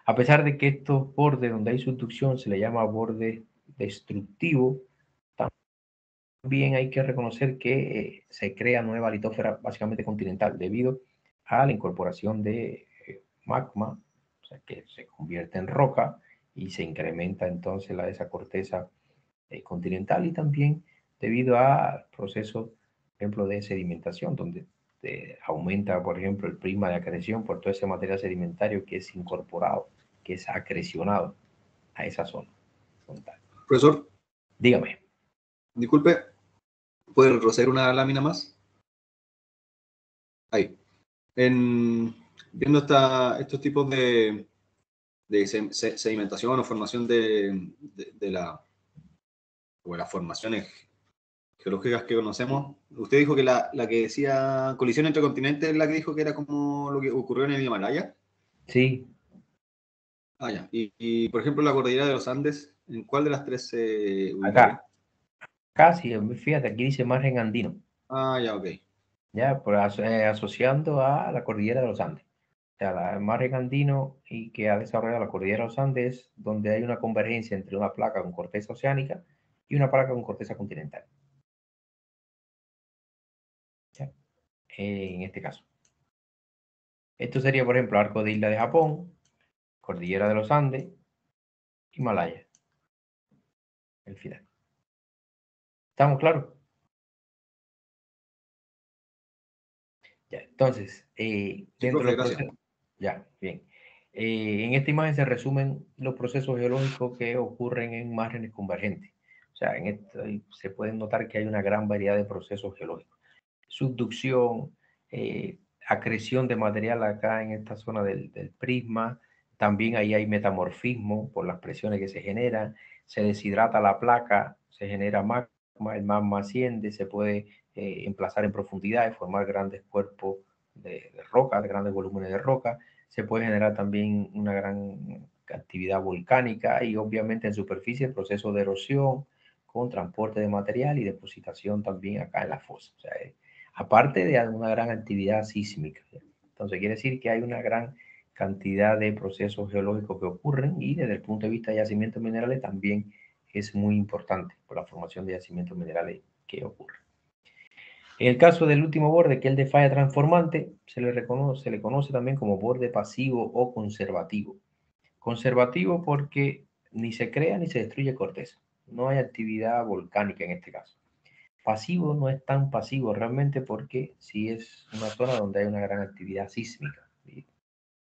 A pesar de que estos bordes donde hay subducción se le llama borde destructivo, también hay que reconocer que se crea nueva litósfera básicamente continental debido a la incorporación de magma, o sea, que se convierte en roca y se incrementa entonces esa corteza continental y también debido al proceso, por ejemplo, de sedimentación, donde aumenta, por ejemplo, el prisma de acreción por todo ese material sedimentario que es incorporado, que es acrecionado a esa zona frontal. Profesor, dígame. Disculpe, ¿puede retroceder una lámina más? Ahí. Viendo estos tipos de sedimentación o formación de las formaciones geológicas que conocemos, usted dijo que la que decía colisión entre continentes es la que dijo que era como lo que ocurrió en el Himalaya. Sí. Ah, ya. Y por ejemplo, la cordillera de los Andes, ¿en cuál de las tres se ubicaría? Acá. Casi, fíjate, aquí dice margen andino. Ah, ya, ok. Ya, asociando a la cordillera de los Andes. O sea, el margen andino y que ha desarrollado la cordillera de los Andes, donde hay una convergencia entre una placa con corteza oceánica y una placa con corteza continental. ¿Ya? En este caso. Esto sería, por ejemplo, arco de isla de Japón, cordillera de los Andes, Himalaya. El final. ¿Estamos claros? Ya, entonces, Sí, dentro profe, de los gracias. procesos, ya, bien. En esta imagen se resumen los procesos geológicos que ocurren en márgenes convergentes. O sea, en esto se puede notar que hay una gran variedad de procesos geológicos. Subducción, acreción de material acá en esta zona del prisma. También ahí hay metamorfismo por las presiones que se generan. Se deshidrata la placa, se genera magma, el magma asciende, se puede emplazar en profundidad y formar grandes cuerpos de roca, de grandes volúmenes de roca. Se puede generar también una gran actividad volcánica y obviamente en superficie el proceso de erosión con transporte de material y depositación también acá en la fosa. O sea, aparte de una gran actividad sísmica. Entonces quiere decir que hay una gran cantidad de procesos geológicos que ocurren y desde el punto de vista de yacimientos minerales también es muy importante por la formación de yacimientos minerales que ocurren. En el caso del último borde, que es el de falla transformante, se le conoce también como borde pasivo o conservativo. Conservativo porque ni se crea ni se destruye corteza. No hay actividad volcánica en este caso. Pasivo no es tan pasivo realmente porque sí es una zona donde hay una gran actividad sísmica.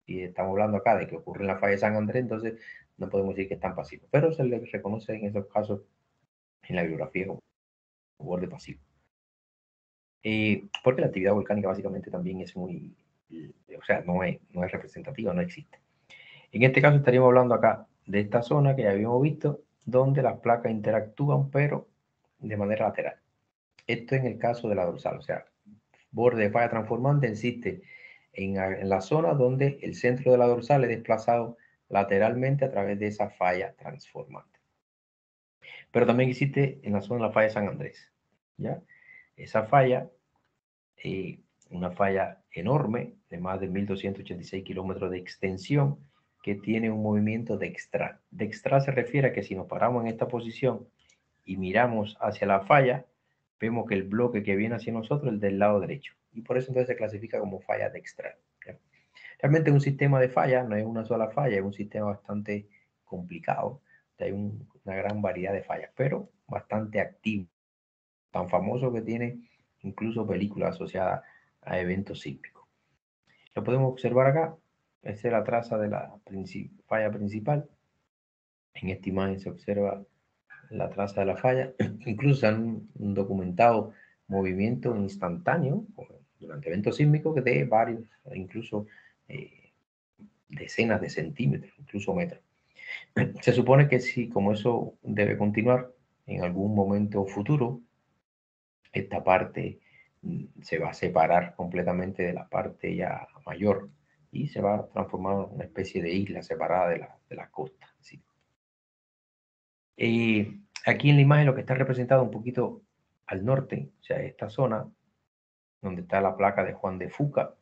Y estamos hablando acá de que ocurre en la falla de San Andrés, entonces no podemos decir que es tan pasivo. Pero se le reconoce en esos casos en la bibliografía como borde pasivo. Porque la actividad volcánica básicamente también es muy, o sea, no es representativa, no existe. En este caso estaríamos hablando acá de esta zona que ya habíamos visto, donde las placas interactúan, pero de manera lateral. Esto en el caso de la dorsal, o sea, borde de falla transformante existe en la zona donde el centro de la dorsal es desplazado lateralmente a través de esa falla transformante. Pero también existe en la zona de la falla de San Andrés, ¿ya? Esa falla, una falla enorme de más de 1.286 kilómetros de extensión, que tiene un movimiento dextral. Dextral se refiere a que si nos paramos en esta posición y miramos hacia la falla, vemos que el bloque que viene hacia nosotros es del lado derecho. Y por eso entonces se clasifica como falla dextral. Realmente es un sistema de fallas, no es una sola falla, es un sistema bastante complicado. Hay una gran variedad de fallas, pero bastante activo. Tan famoso que tiene incluso películas asociadas a eventos sísmicos. Lo podemos observar acá. Esta es la traza de la falla principal. En esta imagen se observa la traza de la falla. Incluso se han documentado movimientos instantáneos durante eventos sísmicos de varios, incluso decenas de centímetros, incluso metros. Se supone que sí, como eso debe continuar en algún momento futuro, esta parte se va a separar completamente de la parte ya mayor y se va a transformar en una especie de isla separada de la costa. ¿Sí? Aquí en la imagen lo que está representado un poquito al norte, o sea, esta zona donde está la placa de Juan de Fuca,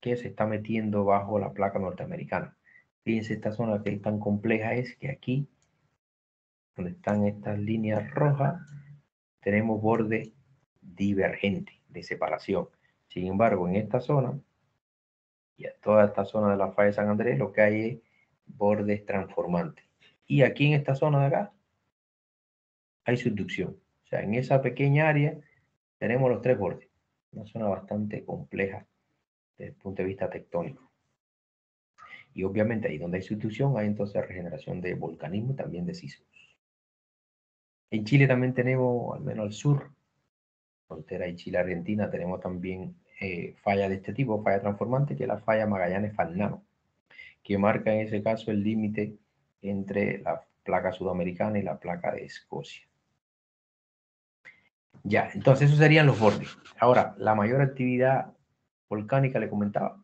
que se está metiendo bajo la placa norteamericana. Fíjense, esta zona que es tan compleja es que aquí, donde están estas líneas rojas, tenemos borde divergente de separación. Sin embargo, en esta zona y a toda esta zona de la falla de San Andrés, lo que hay es bordes transformantes. Y aquí en esta zona de acá hay subducción. O sea, en esa pequeña área tenemos los tres bordes. Una zona bastante compleja desde el punto de vista tectónico. Y obviamente ahí donde hay subducción hay entonces regeneración de volcanismo y también de sismos. En Chile también tenemos, al menos al sur, frontera de Chile-Argentina, tenemos también falla de este tipo, falla transformante, que es la falla Magallanes-Farnano, que marca en ese caso el límite entre la placa sudamericana y la placa de Escocia. Ya, entonces esos serían los bordes. Ahora, la mayor actividad volcánica, le comentaba,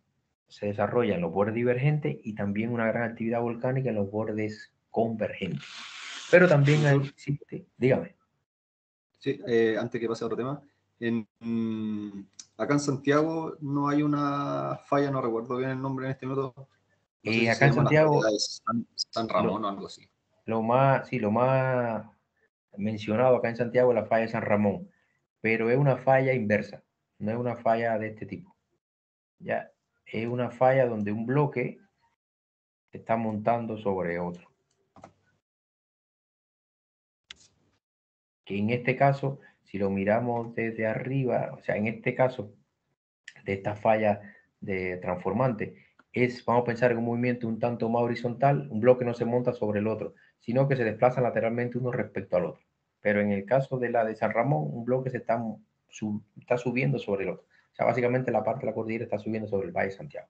se desarrolla en los bordes divergentes y también una gran actividad volcánica en los bordes convergentes. Pero también existe, dígame. Sí, antes que pase a otro tema, acá en Santiago no hay una falla, no recuerdo bien el nombre en este minuto, no sé si Acá se en llama la falla Santiago, de San Ramón o algo así. lo más mencionado acá en Santiago es la falla de San Ramón, pero es una falla inversa, no es una falla de este tipo. Ya es una falla donde un bloque se está montando sobre otro. Que en este caso, si lo miramos desde arriba, o sea, en este caso de esta falla de transformante, vamos a pensar en un movimiento un tanto más horizontal, un bloque no se monta sobre el otro, sino que se desplaza lateralmente uno respecto al otro. Pero en el caso de la de San Ramón, un bloque está subiendo sobre el otro. O sea, básicamente la parte de la cordillera está subiendo sobre el Valle de Santiago.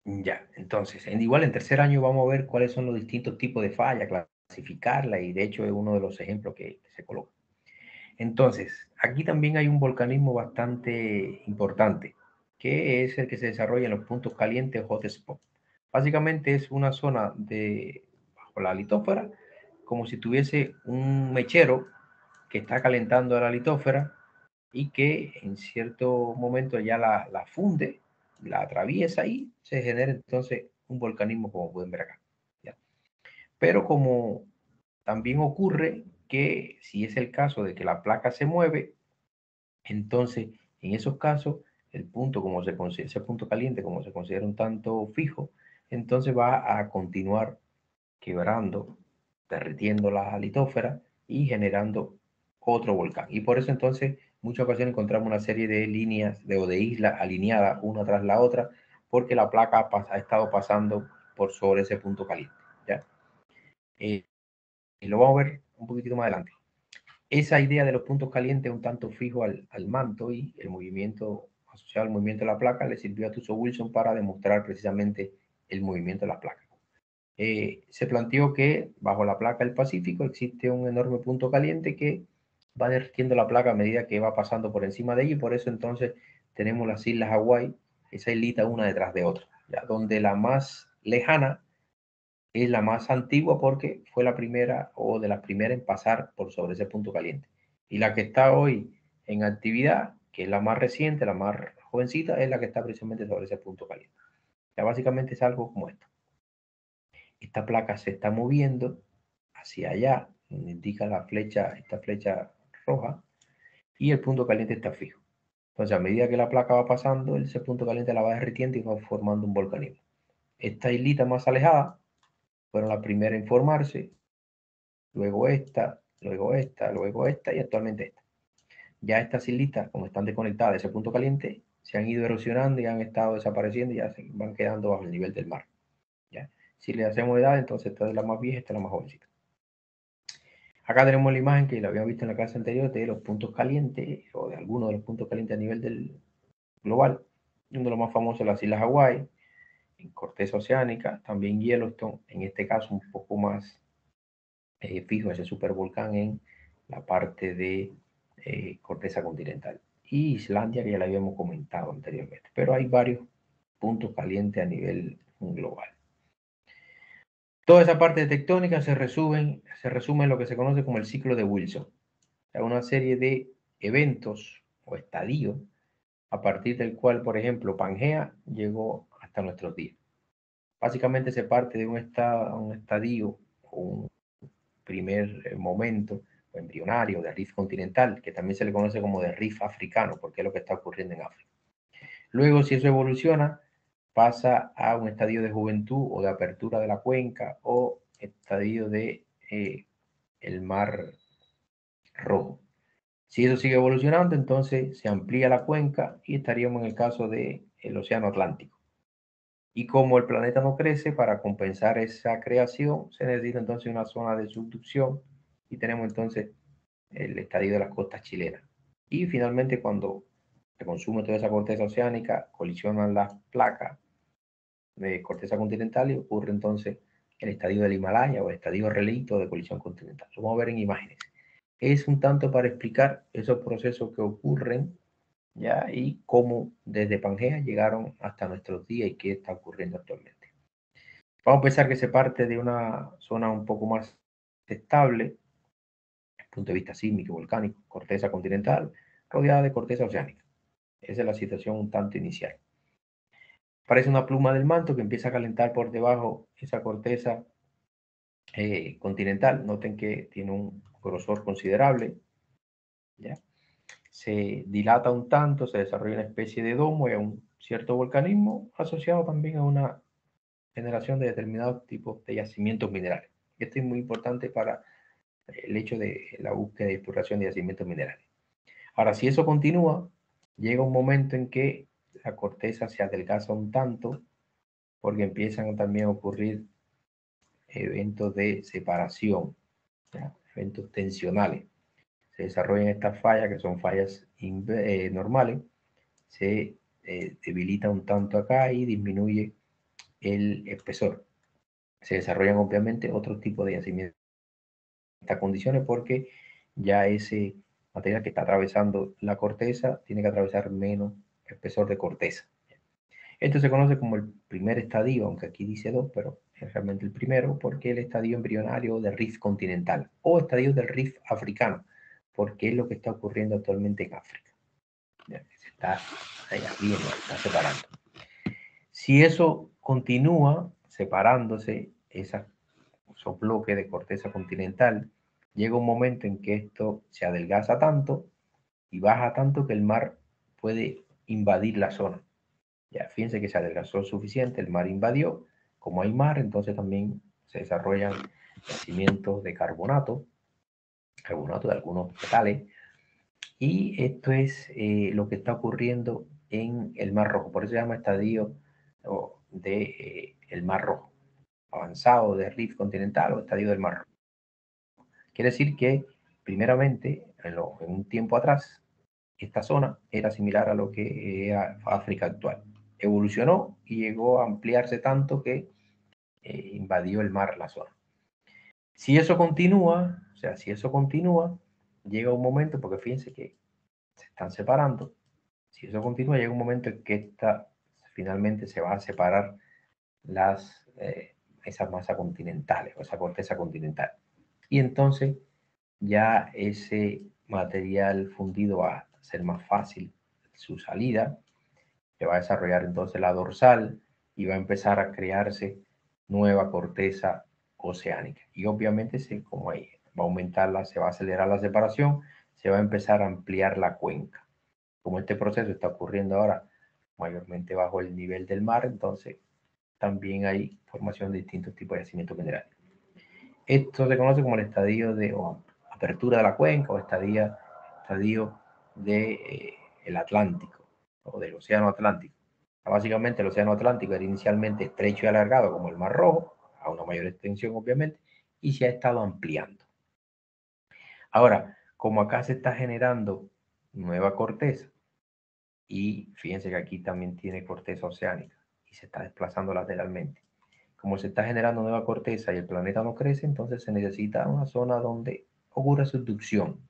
Ya, entonces, igual en tercer año vamos a ver cuáles son los distintos tipos de falla, clasificarla y de hecho es uno de los ejemplos que se coloca. Entonces, aquí también hay un volcanismo bastante importante que es el que se desarrolla en los puntos calientes hotspot. Básicamente es una zona bajo la litósfera, como si tuviese un mechero que está calentando a la litósfera y que en cierto momento ya la funde, la atraviesa y se genera entonces un volcanismo, como pueden ver acá. ¿Ya? Pero como también ocurre que si es el caso de que la placa se mueve, entonces en esos casos el punto, como se considera, ese punto caliente, como se considera un tanto fijo, entonces va a continuar quebrando, derritiendo la litósfera y generando otro volcán. Y por eso entonces muchas ocasiones encontramos una serie de líneas o de islas alineadas una tras la otra, porque la placa ha estado pasando por sobre ese punto caliente. ¿Ya? Y lo vamos a ver un poquitito más adelante. Esa idea de los puntos calientes un tanto fijo al manto y el movimiento asociado al movimiento de la placa le sirvió a Tuso Wilson para demostrar precisamente el movimiento de la placa. Se planteó que bajo la placa del Pacífico existe un enorme punto caliente que va derritiendo la placa a medida que va pasando por encima de ella, y por eso entonces tenemos las islas Hawái, esa islita una detrás de otra, ¿ya? Donde la más lejana es la más antigua porque fue la primera o de las primeras en pasar por sobre ese punto caliente. Y la que está hoy en actividad, que es la más reciente, la más jovencita, es la que está precisamente sobre ese punto caliente. Ya básicamente es algo como esto. Esta placa se está moviendo hacia allá, donde indica la flecha, esta flecha roja, y el punto caliente está fijo. Entonces, a medida que la placa va pasando, ese punto caliente la va derritiendo y va formando un volcanismo. Esta islita más alejada fueron las primeras en formarse, luego esta, luego esta, luego esta y actualmente esta. Ya estas islitas, como están desconectadas de ese punto caliente, se han ido erosionando y han estado desapareciendo y ya se van quedando bajo el nivel del mar. ¿Ya? Si le hacemos edad, entonces esta es la más vieja, esta es la más jovencita. Acá tenemos la imagen que la habíamos visto en la clase anterior de los puntos calientes o de algunos de los puntos calientes a nivel del global. Uno de los más famosos es las Islas Hawái, en corteza oceánica, también Yellowstone, en este caso un poco más fijo ese supervolcán en la parte de corteza continental. Y Islandia, que ya la habíamos comentado anteriormente, pero hay varios puntos calientes a nivel global. Toda esa parte tectónica se resume en lo que se conoce como el ciclo de Wilson. Es una serie de eventos o estadios a partir del cual, por ejemplo, Pangea llegó hasta nuestros días. Básicamente se parte de un estadio o un primer momento embrionario de rift continental, que también se le conoce como de rift africano, porque es lo que está ocurriendo en África. Luego, si eso evoluciona, pasa a un estadio de juventud o de apertura de la cuenca o estadio de el mar rojo. Si eso sigue evolucionando, entonces se amplía la cuenca y estaríamos en el caso del Océano Atlántico. Y como el planeta no crece, para compensar esa creación, se necesita entonces una zona de subducción y tenemos entonces el estadio de las costas chilenas. Y finalmente, cuando se consume toda esa corteza oceánica, colisionan las placas de corteza continental y ocurre entonces el estadio del Himalaya o el estadio relicto de colisión continental. Lo vamos a ver en imágenes. Es un tanto para explicar esos procesos que ocurren, ¿ya? Y cómo desde Pangea llegaron hasta nuestros días y qué está ocurriendo actualmente. Vamos a pensar que se parte de una zona un poco más estable, desde el punto de vista sísmico y volcánico, corteza continental, rodeada de corteza oceánica. Esa es la situación un tanto inicial. Parece una pluma del manto que empieza a calentar por debajo esa corteza continental. Noten que tiene un grosor considerable, ¿ya? Se dilata un tanto, se desarrolla una especie de domo y a un cierto volcanismo asociado también a una generación de determinados tipos de yacimientos minerales. Esto es muy importante para el hecho de la búsqueda y exploración de yacimientos minerales. Ahora, si eso continúa, llega un momento en que la corteza se adelgaza un tanto porque empiezan también a ocurrir eventos de separación, ¿ya? Eventos tensionales. Se desarrollan estas fallas, que son fallas normales, se debilita un tanto acá y disminuye el espesor. Se desarrollan obviamente otros tipos de yacimientos en estas condiciones porque ya ese material que está atravesando la corteza tiene que atravesar menos espesor de corteza. Esto se conoce como el primer estadio, aunque aquí dice 2, pero es realmente el primero, porque es el estadio embrionario del Rift continental o estadio del Rift africano, porque es lo que está ocurriendo actualmente en África. Se está ahí abriendo, se está separando. Si eso continúa separándose, esos bloques de corteza continental, llega un momento en que esto se adelgaza tanto y baja tanto que el mar puede invadir la zona. Ya, fíjense que se adelgazó suficiente, el mar invadió. Como hay mar, entonces también se desarrollan yacimientos de carbonato de algunos metales, y esto es lo que está ocurriendo en el Mar Rojo. Por eso se llama estadio de el Mar Rojo, avanzado de Rift continental o estadio del Mar Rojo. Quiere decir que, primeramente, en un tiempo atrás, esta zona era similar a lo que era África actual. Evolucionó y llegó a ampliarse tanto que invadió el mar la zona. Si eso continúa, o sea, si eso continúa, llega un momento, porque fíjense que se están separando, si eso continúa, llega un momento en que finalmente se va a separar esas masas continentales o esa corteza continental. Y entonces ya ese material fundido va a ser más fácil su salida, se va a desarrollar entonces la dorsal y va a empezar a crearse nueva corteza oceánica. Y obviamente, como ahí va a aumentar, se va a acelerar la separación, se va a empezar a ampliar la cuenca. Como este proceso está ocurriendo ahora mayormente bajo el nivel del mar, entonces también hay formación de distintos tipos de yacimientos minerales. Esto se conoce como el estadio de apertura de la cuenca o estadio de el Atlántico o del Océano Atlántico. Básicamente el Océano Atlántico era inicialmente estrecho y alargado como el Mar Rojo, a una mayor extensión obviamente, y se ha estado ampliando. Ahora, como acá se está generando nueva corteza, y fíjense que aquí también tiene corteza oceánica y se está desplazando lateralmente. Como se está generando nueva corteza y el planeta no crece, entonces se necesita una zona donde ocurra subducción,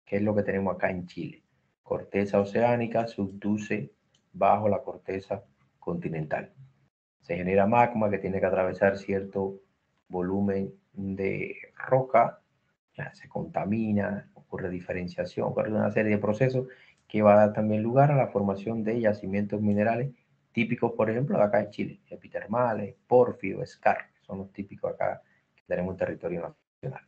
que es lo que tenemos acá en Chile. Corteza oceánica subduce bajo la corteza continental. Se genera magma que tiene que atravesar cierto volumen de roca, ya se contamina, ocurre diferenciación, ocurre una serie de procesos que va a dar también lugar a la formación de yacimientos minerales típicos, por ejemplo, de acá en Chile, epitermales, pórfido, skarn, son los típicos acá que tenemos en territorio nacional.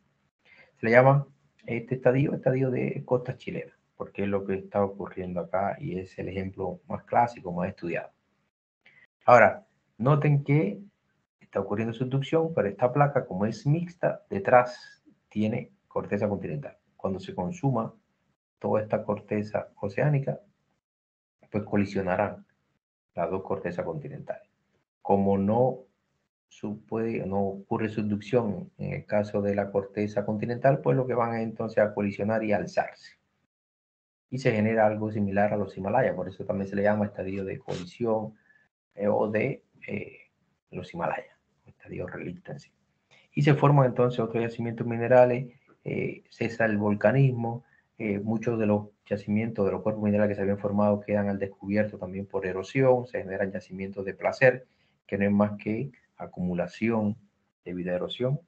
Se le llama este estadio de costas chilenas, porque es lo que está ocurriendo acá y es el ejemplo más clásico, más estudiado. Ahora, noten que está ocurriendo subducción, pero esta placa, como es mixta, detrás tiene corteza continental. Cuando se consuma toda esta corteza oceánica, pues colisionarán las dos cortezas continentales. Como no ocurre subducción en el caso de la corteza continental, pues lo que van entonces a colisionar y alzarse. Y se genera algo similar a los Himalayas, por eso también se le llama estadio de colisión o de los Himalayas, estadio relictancia. Y se forman entonces otros yacimientos minerales, cesa el volcanismo, muchos de los yacimientos de los cuerpos minerales que se habían formado quedan al descubierto también por erosión, se generan yacimientos de placer, que no es más que acumulación debido a erosión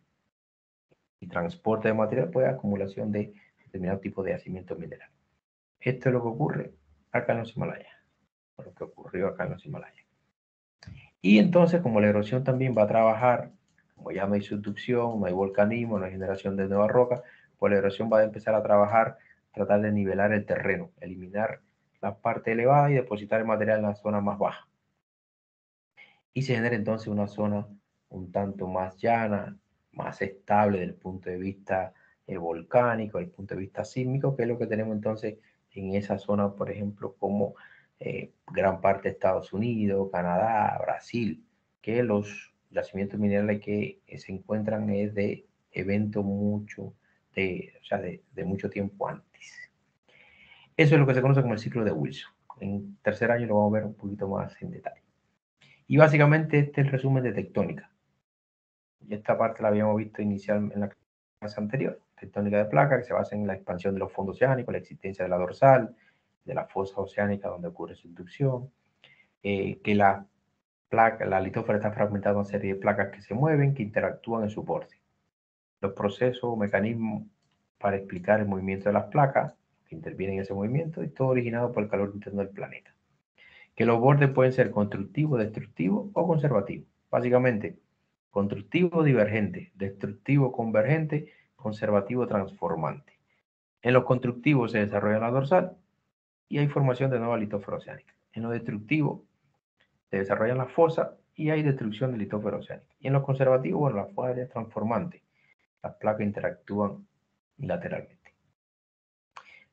y transporte de material, pues acumulación de determinado tipo de yacimientos minerales. Esto es lo que ocurre acá en los Himalayas, lo que ocurrió acá en los Himalayas. Y entonces, como la erosión también va a trabajar, como ya no hay subducción, no hay volcanismo, no hay generación de nuevas rocas, pues la erosión va a empezar a trabajar, tratar de nivelar el terreno, eliminar la parte elevada y depositar el material en la zona más baja. Y se genera entonces una zona un tanto más llana, más estable desde el punto de vista volcánico, desde el punto de vista sísmico, que es lo que tenemos entonces en esa zona, por ejemplo, como gran parte de Estados Unidos, Canadá, Brasil, que los yacimientos minerales que se encuentran es de eventos de mucho tiempo antes. Eso es lo que se conoce como el ciclo de Wilson. En tercer año lo vamos a ver un poquito más en detalle. Y básicamente este es el resumen de tectónica. Y esta parte la habíamos visto inicial en la clase anterior. Tectónica de placas, que se basa en la expansión de los fondos oceánicos, la existencia de la dorsal, de la fosa oceánica donde ocurre subducción, que la litósfera está fragmentada en una serie de placas que se mueven, que interactúan en su borde. Los procesos o mecanismos para explicar el movimiento de las placas que intervienen en ese movimiento, y todo originado por el calor interno del planeta. Que los bordes pueden ser constructivos, destructivos o conservativos. Básicamente, constructivo divergente, destructivo convergente, conservativo transformante. En los constructivos se desarrolla la dorsal y hay formación de nueva litósfera oceánica. En los destructivos se desarrollan las fosas y hay destrucción de litósfera oceánica. Y en los conservativos, bueno, la fosa es transformante. Las placas interactúan lateralmente.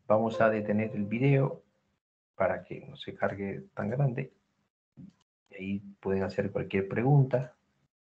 Vamos a detener el video para que no se cargue tan grande. Ahí pueden hacer cualquier pregunta.